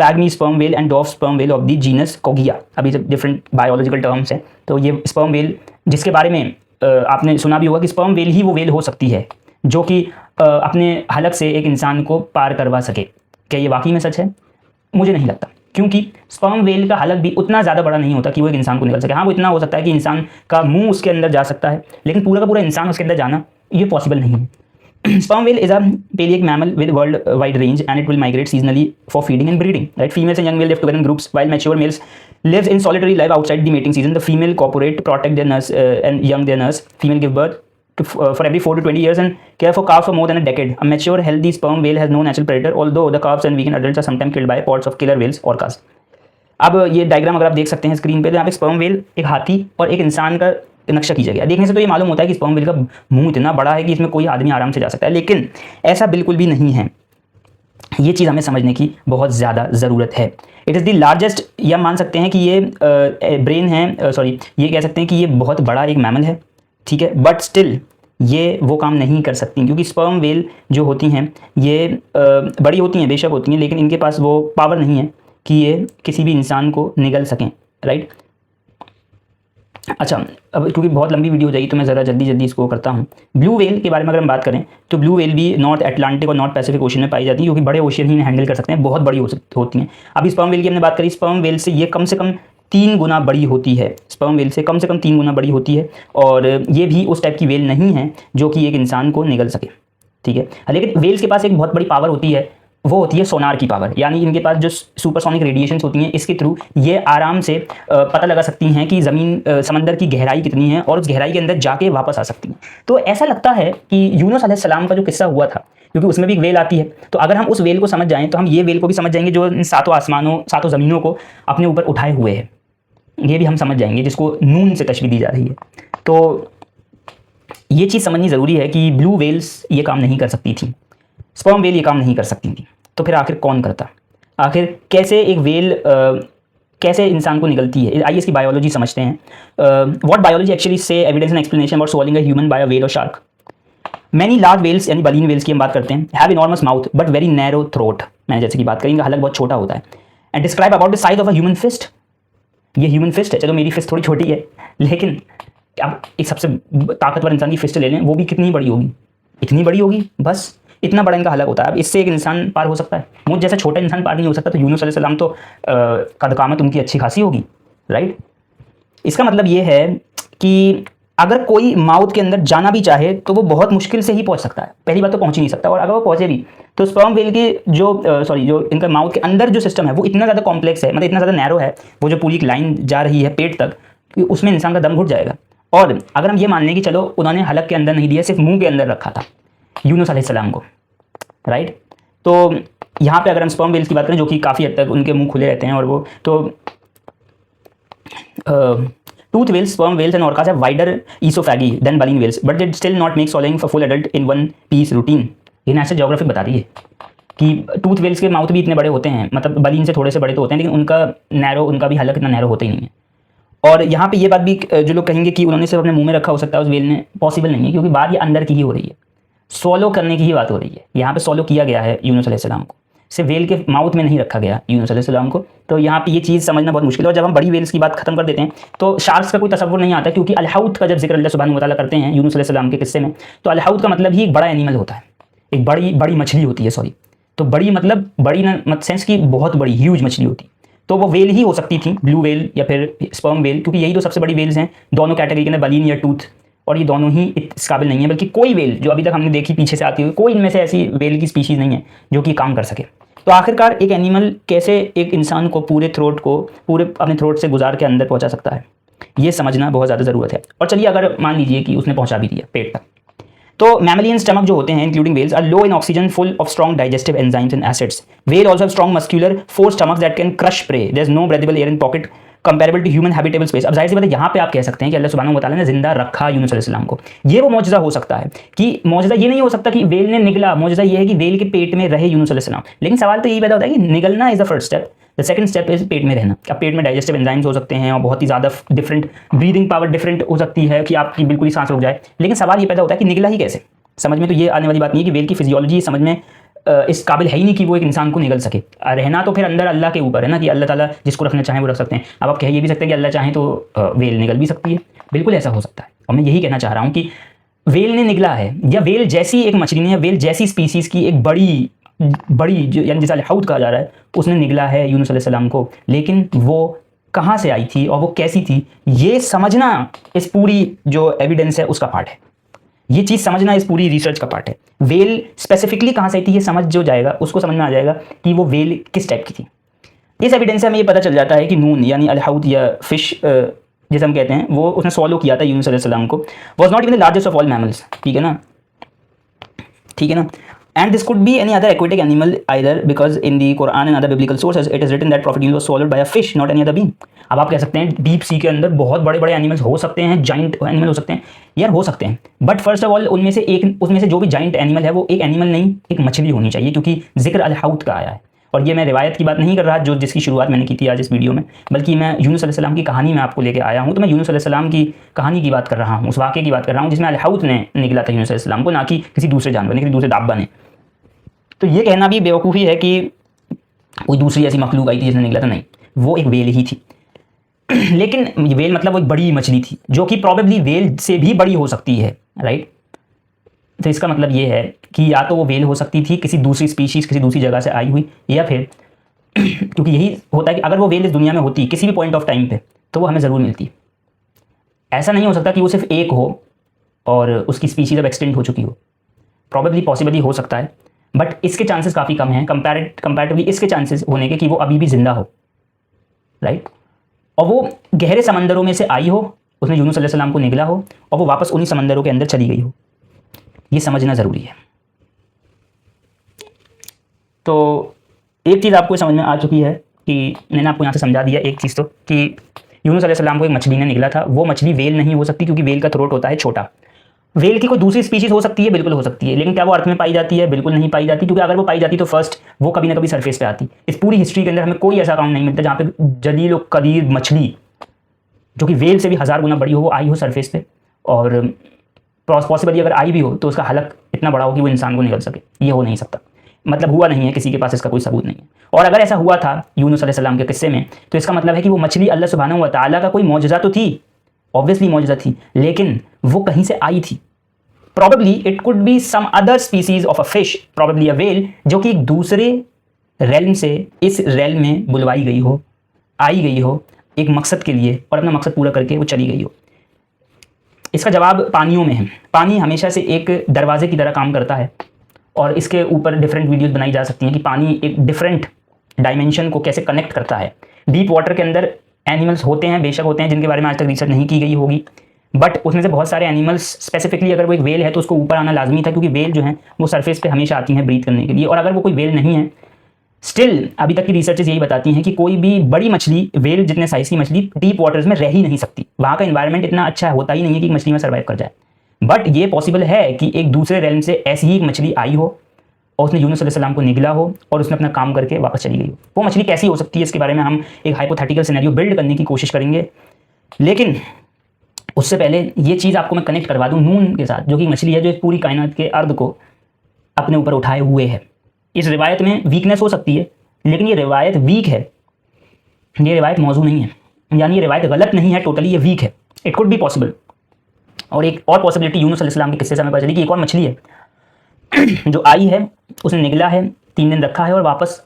pygmy sperm whale and dwarf sperm whale of the genus Kogia. अभी सब different biological terms हैं। तो ये sperm whale जिसके बारे में आपने सुना भी होगा कि sperm whale ही वो whale हो सकती है जो कि अपने हलक से एक इंसान को पार करवा सके। क्या ये वाकई में सच है? मुझे नहीं लगता, क्योंकि स्पर्म वेल का हलक भी उतना ज़्यादा बड़ा नहीं होता कि वो एक इंसान को निकल सके। हाँ, वो इतना हो सकता है कि इंसान का मुंह उसके अंदर जा सकता है, लेकिन पूरा का पूरा इंसान उसके अंदर जाना ये पॉसिबल नहीं है। Sperm whale is a pelagic mammal with world wide range and it will migrate seasonally for feeding and breeding, right. Females and young male live together in groups while mature males lives in solitary life outside the mating season. The female cooperate to protect their nurse and young their nurse. Female give birth for every 4 to 20 years and care for calves for more than a decade. A mature, healthy sperm whale has no natural predator, although the calves and weakened adults are sometimes killed by pods of killer whales, orcas. अब ये डायग्राम अगर आप देख सकते हैं स्क्रीन पे, तो यहाँ पे स्पर्म वेल, एक हाथी और एक इंसान का नक्शा खींचा गया। देखने से तो ये मालूम होता है कि स्पर्म व्हेल का मुंह इतना बड़ा है कि इसमें कोई आदमी आराम से जा सकता है, लेकिन ऐसा बिल्कुल भी नहीं है। ये चीज़ हमें समझने की बहुत ज़्यादा ज़रूरत है। इट इज़ द लार्जेस्ट, या मान सकते हैं कि ये ब्रेन है, सॉरी ये कह सकते हैं कि ये बहुत बड़ा एक मैमल है, ठीक है, बट स्टिल ये वो काम नहीं कर सकती, क्योंकि स्पर्म व्हेल जो होती हैं ये बड़ी होती हैं, बेशक होती हैं, लेकिन इनके पास वो पावर नहीं है कि ये किसी भी इंसान को निगल सकें, राइट। अच्छा, अब क्योंकि बहुत लंबी वीडियो हो जाएगी तो मैं ज़रा जल्दी इसको करता हूँ। ब्लू व्हेल के बारे में अगर हम बात करें तो ब्लू व्हेल भी नॉर्थ अटलांटिक और नॉर्थ पैसिफिक ओशन में पाई जाती है, क्योंकि बड़े ओशन ही हैंडल कर सकते हैं, बहुत बड़ी होती हैं। अभी स्पर्म व्हेल की हमने बात करी, स्पर्म व्हेल से ये कम से कम 3 गुना बड़ी होती है, स्पर्म व्हेल से कम 3 गुना बड़ी होती है, और ये भी उस टाइप की व्हेल नहीं है जो कि एक इंसान को निगल सके, ठीक है। लेकिन व्हेल्स के पास एक बहुत बड़ी पावर होती है, वो होती है सोनार की पावर, यानी इनके पास जो सुपरसोनिक रेडिएशंस होती हैं, इसके थ्रू ये आराम से पता लगा सकती हैं कि समंदर की गहराई कितनी है, और उस गहराई के अंदर जाके वापस आ सकती हैं। तो ऐसा लगता है कि यूनुस अलैहिस्सलाम का जो किस्सा हुआ था, क्योंकि उसमें भी एक वेल आती है, तो अगर हम उस वेल को समझ जाएं तो हम ये वेल को भी समझ जाएंगे जो इन 7 आसमानों 7 ज़मीनों को अपने ऊपर उठाए हुए है, ये भी हम समझ जाएंगे, जिसको नून से तशबीह दी जा रही है। तो ये चीज़ समझनी ज़रूरी है कि ब्लू वेल्स ये काम नहीं कर सकती थी, स्पर्म वेल ये काम नहीं कर सकती थी। तो फिर आखिर कौन करता, आखिर कैसे एक वेल कैसे इंसान को निगलती है? आइए इसकी बायोलॉजी समझते हैं। What biology actually says evidence and explanation about swallowing a human by a whale और शार्क। मैनी लार्ज वेल्स यानी बलीन वेल्स की हम बात करते हैं, have enormous mouth but very narrow throat. मैंने जैसे कि बात करी, इनका हलक बहुत छोटा होता है। And describe about the size of a human fist. ये ह्यूमन फिस्ट है, चलो मेरी फिस्ट थोड़ी छोटी है, लेकिन अब एक सबसे ताकतवर इंसान की फिस्ट ले लें, वो भी कितनी बड़ी होगी, इतनी बड़ी होगी, बस इतना बड़ा इनका हलक होता है। अब इससे एक इंसान पार हो सकता है, मुझ जैसा छोटा इंसान पार नहीं हो सकता, तो यूनुस अलैहिस्सलाम तो कद-कामत उनकी अच्छी खासी होगी, राइट। इसका मतलब ये है कि अगर कोई माउथ के अंदर जाना भी चाहे तो वो बहुत मुश्किल से ही पहुंच सकता है, पहली बात तो पहुंच ही नहीं सकता, और अगर वो पहुंचे भी तो स्पर्म वेल की जो इनका माउथ के अंदर जो सिस्टम है वो इतना ज़्यादा कॉम्प्लेक्स है, मतलब इतना ज़्यादा नैरो है, वो जो पूरी एक लाइन जा रही है पेट तक, कि उसमें इंसान का दम घुट जाएगा। और अगर हम ये मान लें कि चलो उन्होंने हलक के अंदर नहीं दिया, सिर्फ मुँह के अंदर रखा था यूनुस अलैहिस्सलाम को, राइट। तो यहाँ पे अगर हम स्पर्म वेल्स की बात करें, जो कि काफ़ी हद तक उनके मुंह खुले रहते हैं, और वो तो tooth whales, sperm whales and orcas have wider oesophagi than baleen whales but they still not make swallowing for full adult in one piece routine. ये नेशनल ज्योग्राफिक बता रही है कि टूथ वेल्स के माउथ भी इतने बड़े होते हैं, मतलब बलीन से थोड़े से बड़े तो होते हैं, लेकिन उनका भी हलक इतना नैरो होता ही नहीं है। और यहाँ पे ये बात भी जो लोग कहेंगे कि उन्होंने सिर्फ अपने मुंह में रखा हो सकता है उस वेल ने, पॉसिबल नहीं है, क्योंकि बात ये अंदर की ही हो रही है, सॉलो करने की ही बात हो रही है। यहाँ पे सॉलो किया गया है यूनुस अलैहिस्सलाम को, सिर्फ वेल के माउथ में नहीं रखा गया यूनुस अलैहिस्सलाम को। तो यहाँ पे ये चीज़ समझना बहुत मुश्किल है। और जब हम बड़ी वेल्स की बात खत्म कर देते हैं तो शार्क्स का कोई तसव्वुर नहीं आता, क्योंकि अल-हौत का जब जिक्र अल्लाह सुब्हानहू व तआला करते हैं यूनुस अलैहिस्सलाम के किस्से में, तो अल-हौत का मतलब ही एक बड़ा एनिमल होता है, एक बड़ी मछली होती है, सॉरी। तो बड़ी मतलब बड़ी ना सेंस की बहुत बड़ी ह्यूज मछली होती है, तो वो वेल ही हो सकती थी, ब्लू वेल या फिर स्पर्म वेल, क्योंकि यही दो सबसे बड़ी वेल्स हैं दोनों कैटेगरी के अंदर, बलीन या टूथ। और ये दोनों ही इस काबिल नहीं है, बल्कि कोई वेल जो अभी तक हमने देखी पीछे से आती हुई, कोई इनमें से ऐसी वेल की स्पीशीज़ नहीं है जो कि काम कर सके। तो आखिरकार एक एनिमल कैसे एक इंसान को पूरे अपने थ्रोट से गुजार के अंदर पहुंचा सकता है, ये समझना बहुत ज़्यादा ज़रूरत है। और चलिए अगर मान लीजिए कि उसने पहुंचा भी दिया पेट तक, तो मैमलियन स्टमक जो होते हैं including whales are low in oxygen, full of strong digestive enzymes and acids. Whale also have strong muscular 4 stomachs that can crush prey. There is no breathable air in pocket comparable to human habitable space. अब जाहिर सी बात है, यहाँ पे आप कह सकते हैं कि अल्लाह सुब्हानहू व तआला ने जिंदा रखा यूनुस अलैहिस्सलाम को। ये वो मौजज़ा हो सकता है कि मौजज़ा ये नहीं हो सकता कि वेल ने निगला, मौजज़ा ये है कि वेल के पेट में रहे यूनुस अलैहिस्सलाम। लेकिन सवाल तो यही पैदा होता है कि निगलना is the first step, the second step is पेट में रहना। अब पेट में डाइजेस्टिव एंजाइम्स हो सकते हैं और बहुत ही ज़्यादा डिफरेंट ब्रीदिंग पावर डिफरेंट हो सकती है कि आपकी बिल्कुल ही सांस रुक जाए, लेकिन सवाल ये पैदा होता है कि निगला ही कैसे। समझ में तो ये आने वाली बात नहीं है कि वेल की फिजियोलॉजी समझ में इस काबिल है ही नहीं कि वो एक इंसान को निगल सके। रहना तो फिर अंदर अल्लाह के ऊपर है ना, कि अल्लाह ताला जिसको रखना चाहें वो रख सकते हैं। अब आप कह ये भी सकते हैं कि अल्लाह चाहें तो वेल निगल भी सकती है, बिल्कुल ऐसा हो सकता है। और मैं यही कहना चाह रहा हूँ कि वेल ने निगला है, या वेल जैसी एक मछली ने, या वेल जैसी स्पीसीज़ की एक बड़ी जो यानी जिसे अल-हौत कहा जा रहा है, उसने निगला है यूनुस अलैहिस्सलाम को। लेकिन वो कहाँ से आई थी और वो कैसी थी, ये समझना इस पूरी जो एविडेंस है उसका पार्ट है। ये चीज़ समझना इस पूरी रिसर्च का पार्ट है। वेल स्पेसिफिकली कहाँ से आई थी ये समझ जो जाएगा उसको समझ में आ जाएगा कि वो वेल किस टाइप की थी। इस एविडेंस से हमें ये पता चल जाता है कि नून यानी अल-हौत या फिश जैसे हम कहते हैं, वो उसने स्वॉलो किया था यूनुस अलैहिस्सलाम को। Was not even the largest of all mammals, ठीक है ना। And this could be any other aquatic animal either, because in the Quran and other biblical sources it is written that Prophet Yunus was swallowed by a fish, not any other being. अब आप कह सकते हैं डीप सी के अंदर बहुत बड़े बड़े एनिमल्स हो सकते हैं, जाइंट एनिमल हो सकते हैं, यार हो सकते हैं, बट फर्स्ट ऑफ ऑल उसमें से जो भी जाइंट एनिमल है वो एक एनिमल नहीं, एक मछली होनी चाहिए, क्योंकि जिक्र अल हौत का आया है। और ये मैं रिवायत की बात नहीं कर रहा जो जिसकी शुरुआत मैंने की थी आज इस वीडियो में, बल्कि मैं यूनुस अलैहिस्सलाम की कहानी में आपको लेके आया हूँ। तो मैं यूनुस अलैहिस्सलाम की कहानी की बात कर रहा हूँ, उस वाक़े की बात कर रहा हूँ जिसमें अल हौत ने निकला था यूनुस अलैहिस्सलाम को, ना कि किसी दूसरे जानवर ने, किसी दूसरे दाब्बा ने। तो ये कहना भी बेवकूफ़ी है कि कोई दूसरी ऐसी मखलूक आई थी जिसने निकला था, नहीं, वो एक वेल ही थी। लेकिन वेल मतलब वो एक बड़ी मछली थी जो कि प्रॉबेबली वेल से भी बड़ी हो सकती है, राइट। तो इसका मतलब ये है कि या तो वो वेल हो सकती थी किसी दूसरी स्पीशीज़, किसी दूसरी जगह से आई हुई, या फिर क्योंकि यही होता है कि अगर वो वेल इस दुनिया में होती किसी भी पॉइंट ऑफ टाइम पे तो वो हमें ज़रूर मिलती। ऐसा नहीं हो सकता कि वो सिर्फ एक हो और उसकी स्पीशीज़ अब एक्सटेंड हो चुकी हो। प्रॉबेबली पॉसिबली हो सकता है, बट इसके चांसेस काफ़ी कम हैं कंपैरेटिवली इसके चांसेस होने के कि वो अभी भी ज़िंदा हो, राइट। और वो गहरे समंदरों में से आई हो, उसने यूनुस अलैहिस्सलाम को निगला हो और वो वापस उन्हीं समंदरों के अंदर चली गई हो, ये समझना ज़रूरी है। तो एक चीज़ आपको समझ में आ चुकी है कि मैंने आपको यहाँ से समझा दिया एक चीज़, तो कि यूनुस अलैहिस्सलाम को एक मछली ने निगला था। वो मछली वेल नहीं हो सकती क्योंकि वेल का थ्रोट होता है छोटा। वेल की कोई दूसरी स्पीशीज़ हो सकती है, बिल्कुल हो सकती है, लेकिन क्या वो अर्थ में पाई जाती है? बिल्कुल नहीं पाई जाती, क्योंकि अगर वो पाई जाती तो फर्स्ट वो कभी ना कभी सरफेस पे आती। इस पूरी हिस्ट्री के अंदर हमें कोई ऐसा अकाउंट नहीं मिलता जहाँ पे जलील और कदीर मछली जो कि वेल से भी 1000 गुना बड़ी हो, वो आई हो सरफेस पे, और पॉसिबली अगर आई भी हो तो उसका हलक इतना बड़ा हो कि वो इंसान को निकल सके। ये हो नहीं सकता, मतलब हुआ नहीं है, किसी के पास इसका कोई सबूत नहीं है। और अगर ऐसा हुआ था यूनुस अलैहिस्सलाम के किस्से में, तो इसका मतलब है कि वो मछली अल्लाह सुब्हानहू व तआला का कोई मौजज़ा तो थी, ऑब्वियसली मौजज़ा थी, लेकिन वो कहीं से आई थी। Probably it could be some other species of a fish, probably a whale, जो कि एक दूसरे रेल्म से इस रेल्म में बुलवाई गई हो, आई गई हो एक मकसद के लिए, और अपना मकसद पूरा करके वो चली गई हो। इसका जवाब पानियों में है। पानी हमेशा से एक दरवाजे की तरह काम करता है, और इसके ऊपर डिफरेंट वीडियोस बनाई जा सकती हैं कि पानी एक डिफरेंट डायमेंशन को कैसे कनेक्ट करता है। डीप वाटर के अंदर एनिमल्स होते हैं, बेशक होते हैं, जिनके बारे में आज तक रिसर्च नहीं की गई होगी, बट उसमें से बहुत सारे एनिमल्स, स्पेसिफिकली अगर वो एक वेल है तो उसको ऊपर आना लाजमी था, क्योंकि वेल जो है वो सरफेस पे हमेशा आती हैं ब्रीथ करने के लिए। और अगर वो कोई वेल नहीं है, स्टिल अभी तक की रिसर्चेज यही बताती हैं कि कोई भी बड़ी मछली, वेल जितने साइज की मछली, डीप वाटर्स में रह ही नहीं सकती। वहाँ का इन्वायरमेंट इतना अच्छा होता ही नहीं है कि मछली में सर्वाइव कर जाए। बट ये पॉसिबल है कि एक दूसरे रेल्म से ऐसी ही एक मछली आई हो और उसने यूनुस अलैहिस्सलाम को निगला हो और उसने अपना काम करके वापस चली गई हो। वो मछली कैसी हो सकती है, इसके बारे में हम एक हाइपोथेटिकल सिनेरियो बिल्ड करने की कोशिश करेंगे, लेकिन उससे पहले ये चीज़ आपको मैं कनेक्ट करवा दूँ नून के साथ, जो कि मछली है जो इस पूरी कायनात के अर्द को अपने ऊपर उठाए हुए है। इस रिवायत में वीकनेस हो सकती है, लेकिन ये रिवायत वीक है, ये रिवायत मौजू नहीं है, यानी ये रिवायत गलत नहीं है टोटली, ये वीक है। It could be possible. और एक और पॉसिबिलिटी यूनुस अलैहिस्सलाम के किस्से से हमें पता चली कि एक और मछली है जो आई है, उसने निगला है, 3 दिन रखा है और वापस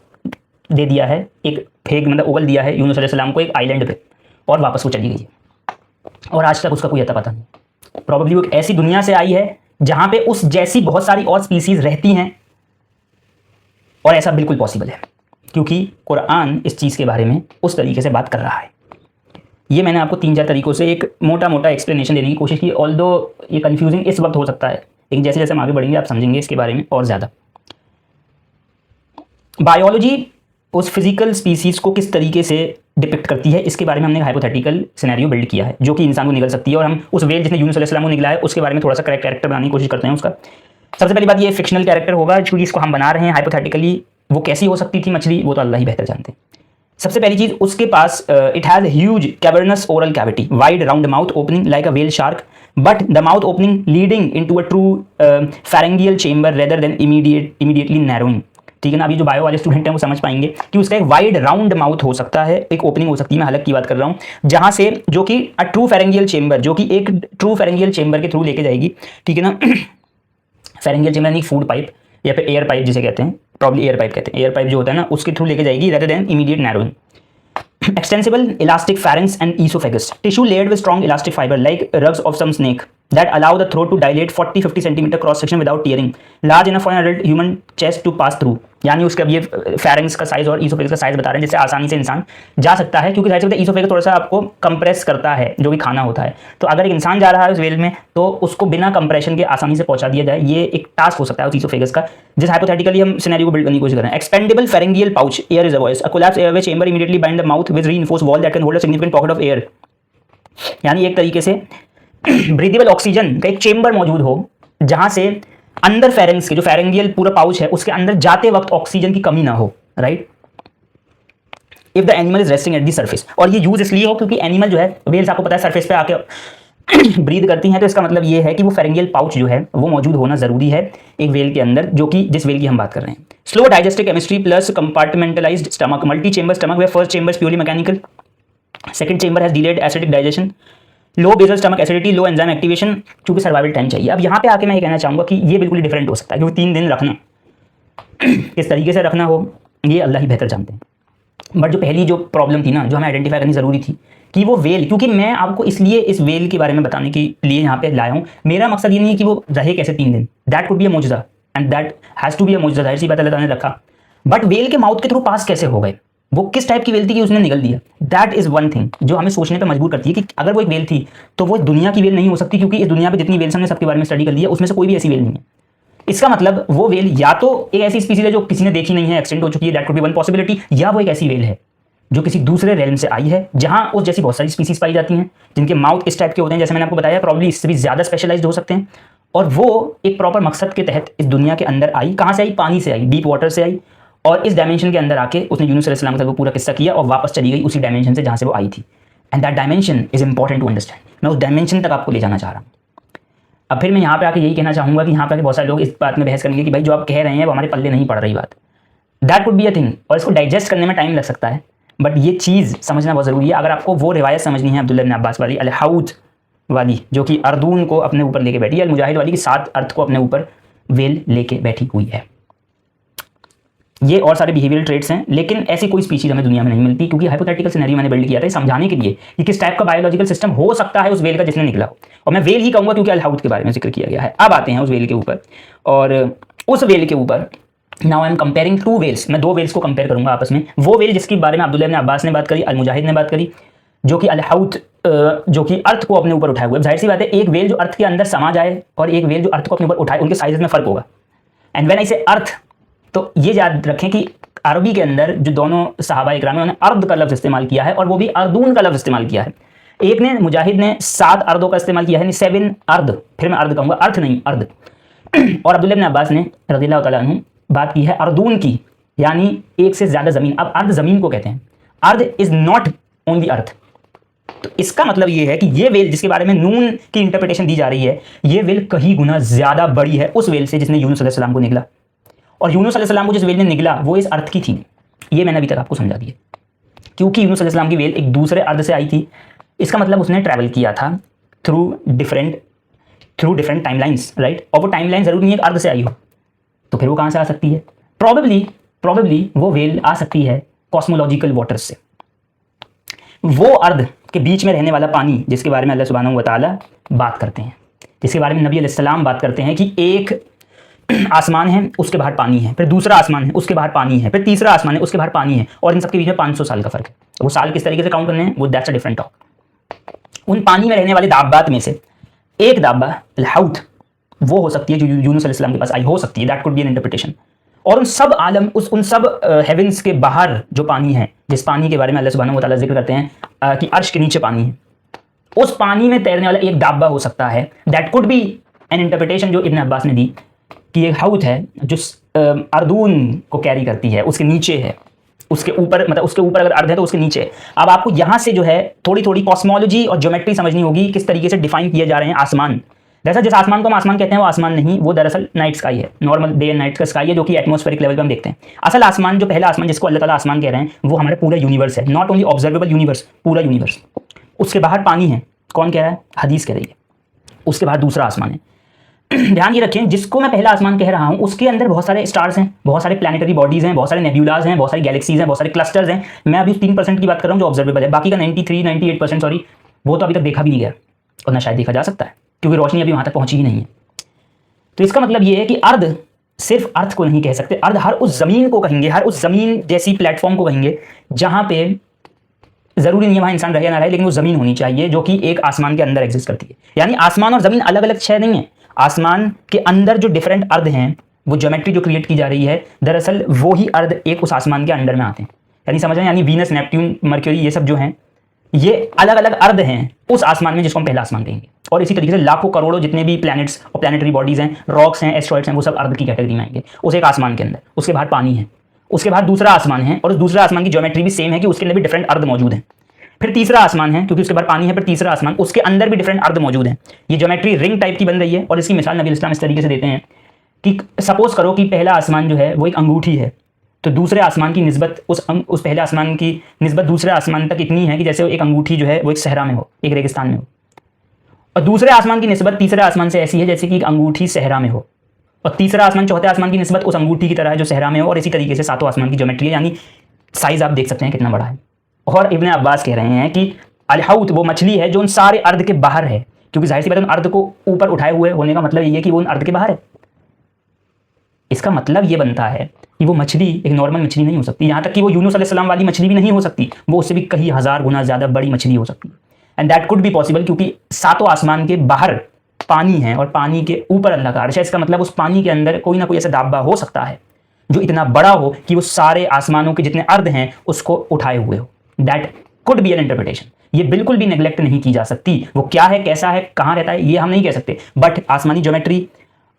दे दिया है, एक फेंक मतलब उगल दिया है यूनुस अलैहिस्सलाम को एक आइलैंड पे, और वापस वो चली गई है। और आज तक उसका कोई अता पता नहीं। प्रॉबेबली वो एक ऐसी दुनिया से आई है जहाँ पे उस जैसी बहुत सारी और स्पीसीज रहती हैं, और ऐसा बिल्कुल पॉसिबल है क्योंकि कुरान इस चीज़ के बारे में उस तरीके से बात कर रहा है। ये मैंने आपको 3-4 तरीकों से एक मोटा मोटा एक्सप्लेनेशन देने की कोशिश की, ऑल्दो ये कन्फ्यूजिंग इस वक्त हो सकता है, लेकिन जैसे जैसे हम आगे बढ़ेंगे आप समझेंगे इसके बारे में और ज़्यादा। बायोलॉजी उस फिजिकल स्पीसीज़ को किस तरीके से डिपिक्ट करती है, इसके बारे में हमने हाइपोथेटिकल सिनेरियो बिल्ड किया है, जो कि इंसान को निगल सकती है। और हम उस वेल जिसने यूनुस अलैहिस्सलाम को निगला है उसके बारे में थोड़ा सा करेक्ट कैरेक्टर बनाने की कोशिश करते हैं उसका। सबसे पहली बात, ये फिक्शनल कैरेक्टर होगा क्योंकि इसको हम बना रहे हैं हाइपोथेटिकली। वो कैसी हो सकती थी मछली, वो तो अल्लाह ही बेहतर जानते हैं। सबसे पहली चीज़, उसके पास it has huge cavernous oral cavity, wide round mouth opening like a whale shark, but the mouth opening leading into a true pharyngeal chamber rather than immediately narrowing. ठीक है ना। अभी जो बायो वाले स्टूडेंट हैं वो समझ पाएंगे कि उसका एक वाइड राउंड माउथ हो सकता है, एक ओपनिंग हो सकती है, मैं हलक की बात कर रहा हूँ, जहाँ से जो कि अ ट्रू फेरेंगियल चेम्बर, जो कि एक ट्रू फेरेंगियल चेम्बर के थ्रू लेके जाएगी। ठीक है ना। फेरेंगियल चेम्बर यानी फूड पाइप या फिर एयर पाइप जिसे कहते हैं, प्रॉब्ली एयर पाइप कहते हैं, एयर पाइप जो होता है ना उसके थ्रू लेके जाएगी rather than immediate narrowing. Extensible elastic pharynx and esophagus, tissue layered with strong elastic fiber like rugs of some snake that allow the throat to dilate 40-50 cm cross section without tearing, large enough for an adult human chest to pass through. यानी उसके अब ये फेरेंक्स का साइज और ईसोफेगस का साइज बता रहे हैं, जिससे आसानी से इंसान जा सकता है, क्योंकि जाहिर सी बात है ईसोफेगस थोड़ा सा आपको कंप्रेस करता है जो भी खाना होता है। तो अगर एक इंसान जा रहा है उस वेल में तो उसको बिना कंप्रेशन के आसानी से पहुंचा दिया जाए, ये एक टास्क हो सकता है उस ईसोफेगस का, जिस हाइपोथेटिकली हम सिनेरियो को बिल्ड करने की कोशिश कर रहे हैं। Expandable pharyngeal pouch, air reservoirs, a collapse airway chamber immediately behind the mouth with reinforced wall that can hold a significant pocket of air. यानी एक तरीके से ब्रीदेबल ऑक्सीजन का एक चेंबर मौजूद हो जहां से अंदर फेरेंक्स के जो फेरेंगियल पूरा पाउच है उसके अंदर जाते वक्त ऑक्सीजन की कमी ना हो, right, if the animal is resting at the surface. और ये यूज इसलिए हो क्योंकि एनिमल जो है, वेल्स आपको पता है सरफेस पे आके ब्रीद करती हैं, तो इसका मतलब ये है कि वो फेरेंगियल पाउच जो है वो मौजूद होना जरूरी है एक वेल के अंदर, जो कि जिस वेल की हम बात कर रहे हैं। Slow digestive chemistry plus compartmentalised stomach, multi chamber stomach, way first chamber purely mechanical, second chamber has delayed acidic digestion, low basal stomach acidity, low enzyme activation, क्योंकि सर्वाइवल टाइम चाहिए। अब यहाँ पे आके मैं ये कहना चाहूँगा कि ये बिल्कुल डिफरेंट हो सकता है, क्योंकि 3 दिन रखना किस तरीके से रखना हो ये अल्लाह ही बेहतर जानते हैं। बट जो पहली जो प्रॉब्लम थी ना, जो हमें आइडेंटिफाई करनी ज़रूरी थी कि वो वेल, क्योंकि मैं आपको इसलिए इस वेल के बारे में बताने के लिए यहाँ पे लाया हूँ, मेरा मकसद ये नहीं है कि वो रहे कैसे 3 दिन, दैट कुड बी अ मुजज़ा and that has to be a मुजज़ा, जाहिर सी बात अल्लाह ताला ने रखा, बट वेल के माउथ के थ्रू पास कैसे हो गए, वो किस टाइप की वेल थी कि उसने निगल दिया, दैट इज वन थिंग जो हमें सोचने पे मजबूर करती है कि अगर वो एक वेल थी तो वो दुनिया की वेल नहीं हो सकती, क्योंकि इस दुनिया पे जितनी वेल्स हमने सबके बारे में स्टडी कर लिया उसमें से कोई भी ऐसी वेल नहीं है। इसका मतलब वो वेल या तो एक ऐसी स्पीसीज है जो किसी ने देखी नहीं है, एक्सटेंट हो चुकी है, that could B one possibility, या वो एक ऐसी वेल है जो किसी दूसरे रेलम से आई है जहां उस जैसी बहुत सारी स्पीसीज पाई जाती हैं जिनके माउथ इस टाइप के होते हैं, जैसे मैंने आपको बताया, प्रॉब्ली इससे भी ज्यादा स्पेशलाइज्ड हो सकते हैं, और वो एक प्रॉपर मकसद के तहत इस दुनिया के अंदर आई। कहां से आई? पानी से आई, डीप वाटर से आई, और इस डायमेंशन के अंदर आके उसने यूनुस अलैहिस्सलाम के साथ वो पूरा किस्सा किया और वापस चली गई उसी डायमेंशन से जहां से वो आई थी। And that dimension is important to understand. मैं उस डायमेंशन तक आपको ले जाना चाह रहा हूँ। अब फिर मैं यहाँ पे आके यही कहना चाहूँगा कि यहाँ पे आके बहुत सारे लोग इस बात में बहस करेंगे कि भाई जो आप कह रहे हैं वो हमारे पल्ले नहीं पड़ रही बात, that could be a thing, और इसको डाइजेस्ट करने में टाइम लग सकता है, बट ये चीज़ समझना बहुत ज़रूरी है। अगर आपको वो रिवायत समझनी है अब्दुल्लाह इब्न अब्बास वाली, अल हौद वाली, जो कि अर्दून को अपने ऊपर लेके बैठी है, अल मुजाहिद वाली की 7 अर्थ को अपने ऊपर वेल लेके बैठी हुई है, ये और सारे बिहेवियरल ट्रेट्स हैं, लेकिन ऐसी कोई स्पीशीज हमें दुनिया में नहीं मिलती, क्योंकि हाइपोथेटिकल सिनेरियो मैंने बिल्ड किया था समझाने के लिए कि किस टाइप का बायोलॉजिकल सिस्टम हो सकता है उस वेल का जिसने निकला हो, और मैं वेल ही कहूँगा क्योंकि अल हौद के बारे में जिक्र किया गया है। अब आते हैं उस वेल के ऊपर, और उस वेल के ऊपर now I am comparing 2 wells, मैं 2 वेल्स को कंपेयर करूंगा आपस में। वो वेल जिसके बारे में अब्दुल्लाह इब्न अब्बास ने बात करी, अल मुजाहिद ने बात करी, जो कि अल हौद जो कि अर्थ को अपने ऊपर उठाए हुए। जाहिर सी बात है एक वेल जो अर्थ के अंदर समा जाए और एक वेल जो अर्थ को अपने ऊपर उठाए, उनके साइजेस में फर्क होगा। एंड व्हेन आई से अर्थ, तो ये याद रखें कि अरबी के अंदर जो दोनों सहाबा इकराम ने उन्होंने अर्द का लफ्ज़ इस्तेमाल किया है, और वो भी अर्दून का लफ्ज़ इस्तेमाल किया है। एक ने, मुजाहिद ने 7 अर्दों का इस्तेमाल किया है, 7 अर्द, फिर मैं अर्द कहूँगा, अर्थ नहीं अर्द। और अब्दुल्लाह इब्न अब्बास ने रज़ियल्लाहु तआला अन्हु बात की है अर्दून की, यानी एक से ज़्यादा ज़मीन। अब अर्द ज़मीन को कहते हैं, अर्द इज़ नॉट ओनली अर्थ। तो इसका मतलब ये है कि ये वेल जिसके बारे में नून की इंटरप्रिटेशन दी जा रही है, ये वेल कहीं गुना ज़्यादा बड़ी है उस वेल से जिसने यूनुस अलैहिस्सलाम को निकला, और यूनुस अलैहिस्सलाम को जिस वेल ने निकला वो इस अर्थ की थी। ये मैंने अभी तक आपको समझा दिया, क्योंकि यूनुस अलैहिस्सलाम की वेल एक दूसरे अर्थ से आई थी, इसका मतलब उसने ट्रैवल किया था थ्रू डिफरेंट टाइमलाइंस, राइट। और वो टाइमलाइन जरूरी नहीं है अर्थ से आई हो, तो फिर वो कहाँ से आ सकती है? प्रॉबेबली वो वेल आ सकती है कॉस्मोलॉजिकल वाटर्स से, वो अर्ध के बीच में रहने वाला पानी जिसके बारे में अल्लाह सुब्हानहू व तआला बात करते हैं, जिसके बारे में नबी अलैहिस्सलाम बात करते हैं कि एक आसमान है उसके बाहर पानी है, फिर दूसरा आसमान है उसके बाहर पानी है, फिर तीसरा आसमान है उसके बाहर पानी है, और इन सबके बीच में 500 साल का फर्क है। वो साल किस तरीके से काउंट करने हैं वो दैट्स अ डिफरेंट टॉक। उन पानी में रहने वाले दाब्बात में से एक दाब्बा अल हौद वो हो सकती है जो यूनुस अलैहिस्सलाम के पास आई, हो सकती है, that could B N interpretation. और उन सब आलम उन सब हेवेंस के बाहर जो पानी है, जिस पानी के बारे में अल्लाह सुब्हानहू व तआला जिक्र करते हैं कि अर्श के नीचे पानी है, उस पानी में तैरने वाला एक दाब्बा हो सकता है। That could B N interpretation जो इब्न अब्बास ने दी कि एक हौद है जो अर्दून को कैरी करती है, उसके नीचे है, उसके ऊपर, मतलब उसके ऊपर अगर अर्ध है तो उसके नीचे है। अब आपको यहाँ से जो है थोड़ी थोड़ी कॉस्मोलॉजी और ज्योमेट्री समझनी होगी, किस तरीके से डिफाइन किए जा रहे हैं आसमान। जैसा जिस आसमान को हम आसमान कहते हैं वो आसमान नहीं, वो दरअसल नाइट स्काई है, नॉर्मल डे एंड नाइट का स्काई है, जो कि एटमॉस्फेरिक लेवल पे हम देखते हैं। असल आसमान, जो पहला आसमान जिसको अल्लाह ताला आसमान कह रहे हैं, वो हमारे पूरा यूनिवर्स है, नॉट ओनली ऑब्जर्वेबल यूनिवर्स, पूरा यूनिवर्स। उसके बाहर पानी है, कौन कह रहा है? हदीस कह रही है। उसके बाद दूसरा आसमान है। ध्यान ये रखें, जिसको मैं पहला आसमान कह रहा हूं उसके अंदर बहुत सारे स्टार्स हैं, बहुत सारे प्लैनेटरी बॉडीज हैं, बहुत सारे नेब्यूलाज हैं, बहुत सारी गैलेक्सीज हैं, बहुत सारे क्लस्टर्स हैं। मैं अभी 3% की बात कर रहा हूं जो ऑब्जर्वेबल है, बाकी का 98% सॉरी, वो तो अभी तक देखा भी नहीं गया और ना शायद देखा जा सकता है, क्योंकि रोशनी अभी वहां तक पहुंची ही नहीं है। तो इसका मतलब ये है कि अर्ध सिर्फ अर्थ को नहीं कह सकते, अर्थ हर उस ज़मीन को कहेंगे, हर उस ज़मीन जैसी प्लेटफॉर्म को कहेंगे जहाँ पे ज़रूरी नहीं है वहाँ इंसान रहे या ना रहे, लेकिन वो ज़मीन होनी चाहिए जो कि एक आसमान के अंदर एग्जिस्ट करती है। यानी आसमान और ज़मीन अलग अलग शय नहीं है, आसमान के अंदर जो डिफरेंट अर्थ हैं, वो ज्योमेट्री जो क्रिएट की जा रही है, दरअसल वो ही अर्थ एक उस आसमान के अंडर में आते हैं। यानी समझ रहे हैं, यानी वीनस, नेपट्यून, मर्क्यूरी, ये सब जो हैं ये अलग अलग अर्थ हैं उस आसमान में जिसको हम पहला आसमान कहेंगे। और इसी तरीके से लाखों करोड़ों जितने भी प्लैनेट्स और प्लैनेटरी बॉडीज हैं, रॉक्स हैं, एस्ट्रॉइड्स हैं, वो सब अर्थ की कैटेगरी में आएंगे उस एक आसमान के अंदर। उसके बाद पानी है, उसके बाद दूसरा आसमान है, और उस दूसरा आसमान की ज्योमेट्री भी सेम है कि उसके अंदर भी डिफरेंट अर्थ मौजूद हैं। फिर तीसरा आसमान है, क्योंकि उसके बाद पानी है, फिर तीसरा आसमान, उसके अंदर भी डिफरेंट अर्थ मौजूद हैं। ये ज्योमेट्री रिंग टाइप की बन रही है, और इसकी मिसाल नबी इस्लाम इस तरीके से देते हैं कि सपोज करो कि पहला आसमान जो है वो एक अंगूठी है, तो दूसरे आसमान की निस्बत उस पहले आसमान की निस्बत दूसरे आसमान तक इतनी है कि जैसे एक अंगूठी जो है वो एक सहरा में हो, एक रेगिस्तान में हो, और दूसरे आसमान की निस्बत तीसरे आसमान से ऐसी है जैसे कि एक अंगूठी सहरा में हो, और तीसरा आसमान चौथे आसमान की निस्बत उस अंगूठी की तरह है जो सहरा में हो, और इसी तरीके से सातों आसमान की ज्योमेट्री है। यानी साइज आप देख सकते हैं कितना बड़ा है। और इब्न अब्बास कह रहे हैं कि अल-हौत वो मछली है जो उन सारे अर्ध के बाहर है, क्योंकि जाहिर सी बात है उन अर्ध को ऊपर उठाए हुए होने का मतलब ये है कि वो उन अर्ध के बाहर है। इसका मतलब ये बनता है कि वो मछली एक नॉर्मल मछली नहीं हो सकती, यहाँ तक कि वो यूनुस अलैहिस्सलाम वाली मछली भी नहीं हो सकती, वो उससे भी कई हज़ार गुना ज़्यादा बड़ी मछली हो सकती है। And that could be possible, क्योंकि सातों आसमान के बाहर पानी है और पानी के ऊपर अल्लाह का अर्श है। इसका मतलब उस पानी के अंदर कोई ना कोई ऐसा दाब्बा हो सकता है जो इतना बड़ा हो कि वो सारे आसमानों के जितने अर्ध हैं उसको उठाए हुए हो। That could B N interpretation. ये बिल्कुल भी नेग्लेक्ट नहीं की जा सकती। वो क्या है, कैसा है, कहाँ रहता है, ये हम नहीं कह सकते, बट आसमानी ज्योमेट्री,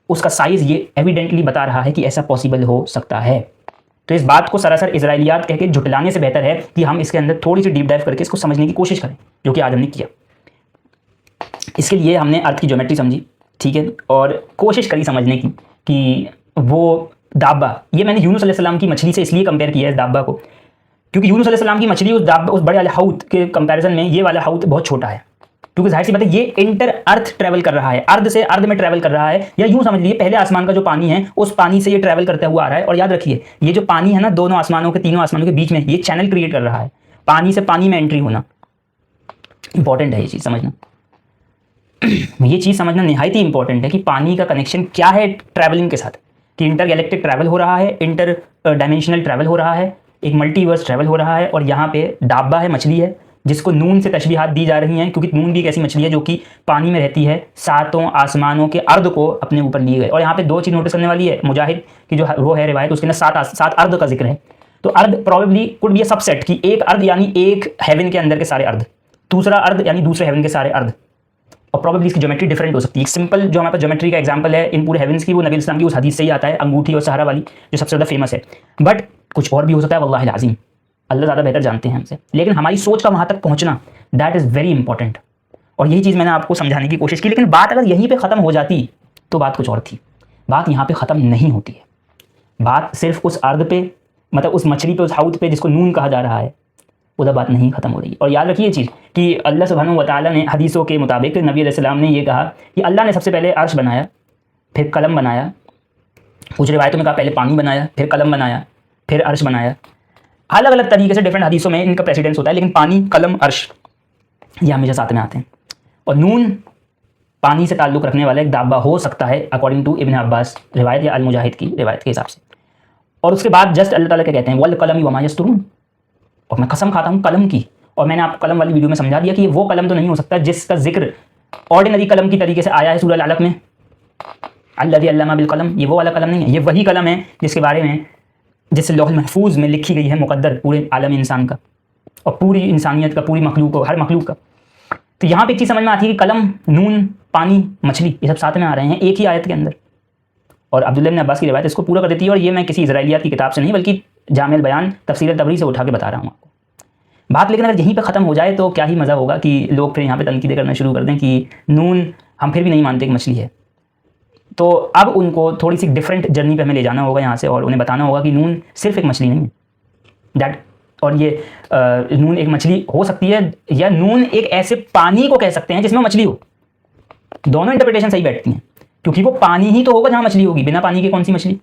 उसका साइज ये एविडेंटली बता रहा है कि ऐसा पॉसिबल हो सकता है। तो इस बात को सरासर इजराइलियात कह के झुटलाने से बेहतर है कि हम इसके अंदर थोड़ी सी डीप डाइव करके इसको समझने की कोशिश करें, जो कि आज हमने किया। इसके लिए हमने अर्थ की ज्योमेट्री समझी, ठीक है, और कोशिश करी समझने की कि वो दाब्बा, ये मैंने यूनुस अलैहिस्सलाम की मछली से इसलिए कंपेयर किया है इस दाब्बा को, क्योंकि यूनुस अलैहिस्सलाम की मछली उस दाब्बा, उस बड़े वाले हौत के कंपैरिजन में ये वाला हौत बहुत छोटा है, क्योंकि जाहिर सी बात है ये इंटर अर्थ ट्रैवल कर रहा है, अर्ध से अर्ध में ट्रैवल कर रहा है। या यूं समझ लीजिए पहले आसमान का जो पानी है उस पानी से ये ट्रैवल करता हुआ आ रहा है। और याद रखिए ये जो पानी है ना, दोनों आसमानों के, तीनों आसमानों के बीच में ये चैनल क्रिएट कर रहा है। पानी से पानी में एंट्री होना इंपॉर्टेंट है, ये चीज़ समझना। ये चीज़ समझना निहायत ही इंपॉर्टेंट है कि पानी का कनेक्शन क्या है ट्रैवलिंग के साथ, कि इंटर गैलेक्टिक ट्रैवल हो रहा है, इंटर डायमेंशनल ट्रैवल हो रहा है, एक मल्टीवर्स ट्रैवल हो रहा है। और यहाँ पे दाब्बा है, मछली है, जिसको नून से तशबीहात दी जा रही हैं, क्योंकि नून भी एक ऐसी मछली है जो कि पानी में रहती है, सातों आसमानों के अर्ध को अपने ऊपर लिए गए। और यहाँ पे दो चीज़ नोटिस करने वाली है, मुजाहिद की जो वो है रिवायत, उसके अंदर सात अर्ध का जिक्र है। तो अर्ध probably could be A subset, की एक अर्ध यानी एक हेवन के अंदर के सारे अर्ध, दूसरा अर्ध यानी दूसरे हेवन के सारे अर्ध। और प्रॉबेबली इसकी ज्योमेट्री डिफरेंट हो सकती है। एक सिंपल जो हमारे पास ज्योमेट्री का एग्जांपल है इन पूरे हेवंस की, वो नबी इस्लाम की उस हदीस से ही आता है, अंगूठी और सहारा वाली, जो सबसे ज़्यादा फेमस है। बट कुछ और भी हो सकता है, वल्लाहिल अज़ीम, अल्लाह ज़्यादा बेहतर जानते हैं हमसे। लेकिन हमारी सोच का वहाँ तक पहुँचना, दैट इज़ वेरी इंपॉर्टेंट। और यही चीज़ मैंने आपको समझाने की कोशिश की। लेकिन बात अगर यहीं पर ख़त्म हो जाती तो बात कुछ और थी। बात यहाँ पर ख़त्म नहीं होती है। बात सिर्फ उस अर्ध पे, मतलब उस मछली पे, उस हाउत पे जिसको नून कहा जा रहा है, उधर बात नहीं खत्म हो रही। और याद रखिए ये चीज़ कि अल्लाह सुब्हानहू व तआला ने हदीसों के मुताबिक, नबी अलैहिस्सलाम ने ये कहा कि अल्लाह ने सबसे पहले अर्श बनाया, फिर कलम बनाया। कुछ रिवायतों में कहा पहले पानी बनाया, फिर कलम बनाया, फिर अर्श बनाया। अलग अलग तरीके से डिफरेंट हदीसों में इनका प्रेसिडेंस होता है, लेकिन पानी, कलम, अर्श ये हमेशा साथ में आते हैं। और नून पानी से ताल्लुक़ रखने वाला एक दाब्बा हो सकता है अकॉर्डिंग टू इब्न अब्बास रिवायत या अल-मुजाहिद की रिवायत के हिसाब से। और उसके बाद जस्ट अल्लाह ताला क्या कहते हैं, वल कलम वमा यस्तुरून, और मैं कसम खाता हूँ कलम की। और मैंने आपको कलम वाली वीडियो में समझा दिया कि ये वो कलम तो नहीं हो सकता जिसका जिक्र ऑर्डिनरी कलम की तरीके से आया है सूरह अल-अलक़ में, अल्लज़ी अल्लमा बिल कलम, ये वो वाला कलम नहीं है। ये वही कलम है जिसके बारे में, जिससे लौह महफूज में लिखी गई है मुक़द्दर पूरे आलम इंसान का और पूरी इंसानियत का, पूरी मखलूक को, हर मखलूक का। तो यहाँ पे एक चीज़ समझ में आती है कि कलम, नून, पानी, मछली, ये सब साथ में आ रहे हैं एक ही आयत के अंदर। और अब्दुल्लाह इब्न अब्बास की रिवायत इसको पूरा कर देती है। और ये मैं किसी इज़राइलियात की किताब से नहीं, बल्कि जामिल बयान तफसीर तबरी से उठा के बता रहा हूँ आपको बात। लेकिन अगर यहीं पे ख़त्म हो जाए तो क्या ही मज़ा होगा कि लोग फिर यहाँ पे तनकीदें करना शुरू कर दें कि नून हम फिर भी नहीं मानते कि मछली है। तो अब उनको थोड़ी सी डिफरेंट जर्नी पे हमें ले जाना होगा यहाँ से, और उन्हें बताना होगा कि नून सिर्फ एक मछली नहीं है, दैट, और ये नून एक मछली हो सकती है, या नून एक ऐसे पानी को कह सकते हैं जिसमें मछली हो। दोनों इंटरप्रिटेशन सही बैठती हैं, क्योंकि वो पानी ही तो होगा जहाँ मछली होगी, बिना पानी के कौन सी मछली।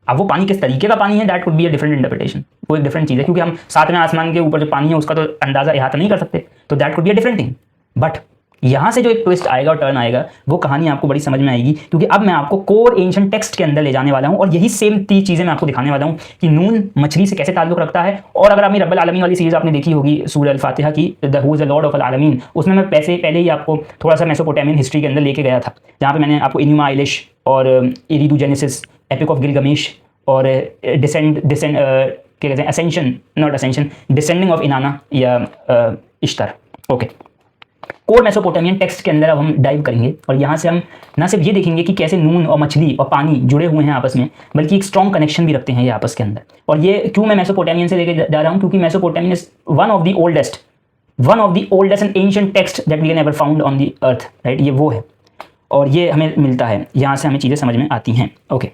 अब वो पानी किस तरीके का पानी है, that could be a different interpretation, वो एक डिफरेंट चीज़ है, क्योंकि हम सातवें आसमान के ऊपर जो पानी है उसका तो अंदाज़ा इहाता नहीं कर सकते, तो that could be a different thing. But यहाँ से जो एक ट्विस्ट आएगा और टर्न आएगा, वो कहानी आपको बड़ी समझ में आएगी, क्योंकि अब मैं आपको कोर एंशिएंट टेक्स्ट के अंदर ले जाने वाला हूँ और यही सेम 3 चीज़ें मैं आपको दिखाने वाला हूँ कि नून मछली से कैसे ताल्लुक़ रखता है। और अगर आपने रब्बुल आलमीन वाली सीरीज़ आपने देखी होगी सूरह अल फातिहा की, the who is the lord of अल आलमीन, उसमें मैं पहले ही आपको थोड़ा सा मेसोपोटामियन हिस्ट्री के अंदर लेके गया था, जहाँ पर मैंने आपको इनुमा आइलिश और एरिडोजेनेसिस, एपिक ऑफ गिलगमेश और क्या कहते हैं डिसेंडिंग ऑफ इनाना या इश्तर। ओके, कोर मेसोपोटामियन टेक्स्ट के अंदर अब हम डाइव करेंगे और यहाँ से हम ना सिर्फ ये देखेंगे कि कैसे नून और मछली और पानी जुड़े हुए हैं आपस में, बल्कि एक स्ट्रॉन्ग कनेक्शन भी रखते हैं ये आपस के अंदर। और ये क्यों मैं मेसोपोटामियन से लेके जा रहा हूँ, क्योंकि Mesopotamian is one of the oldest and ancient text that we can ever found on the earth, right. ये वो है और ये हमें मिलता है, यहाँ से हमें चीज़ें समझ में आती हैं। ओके,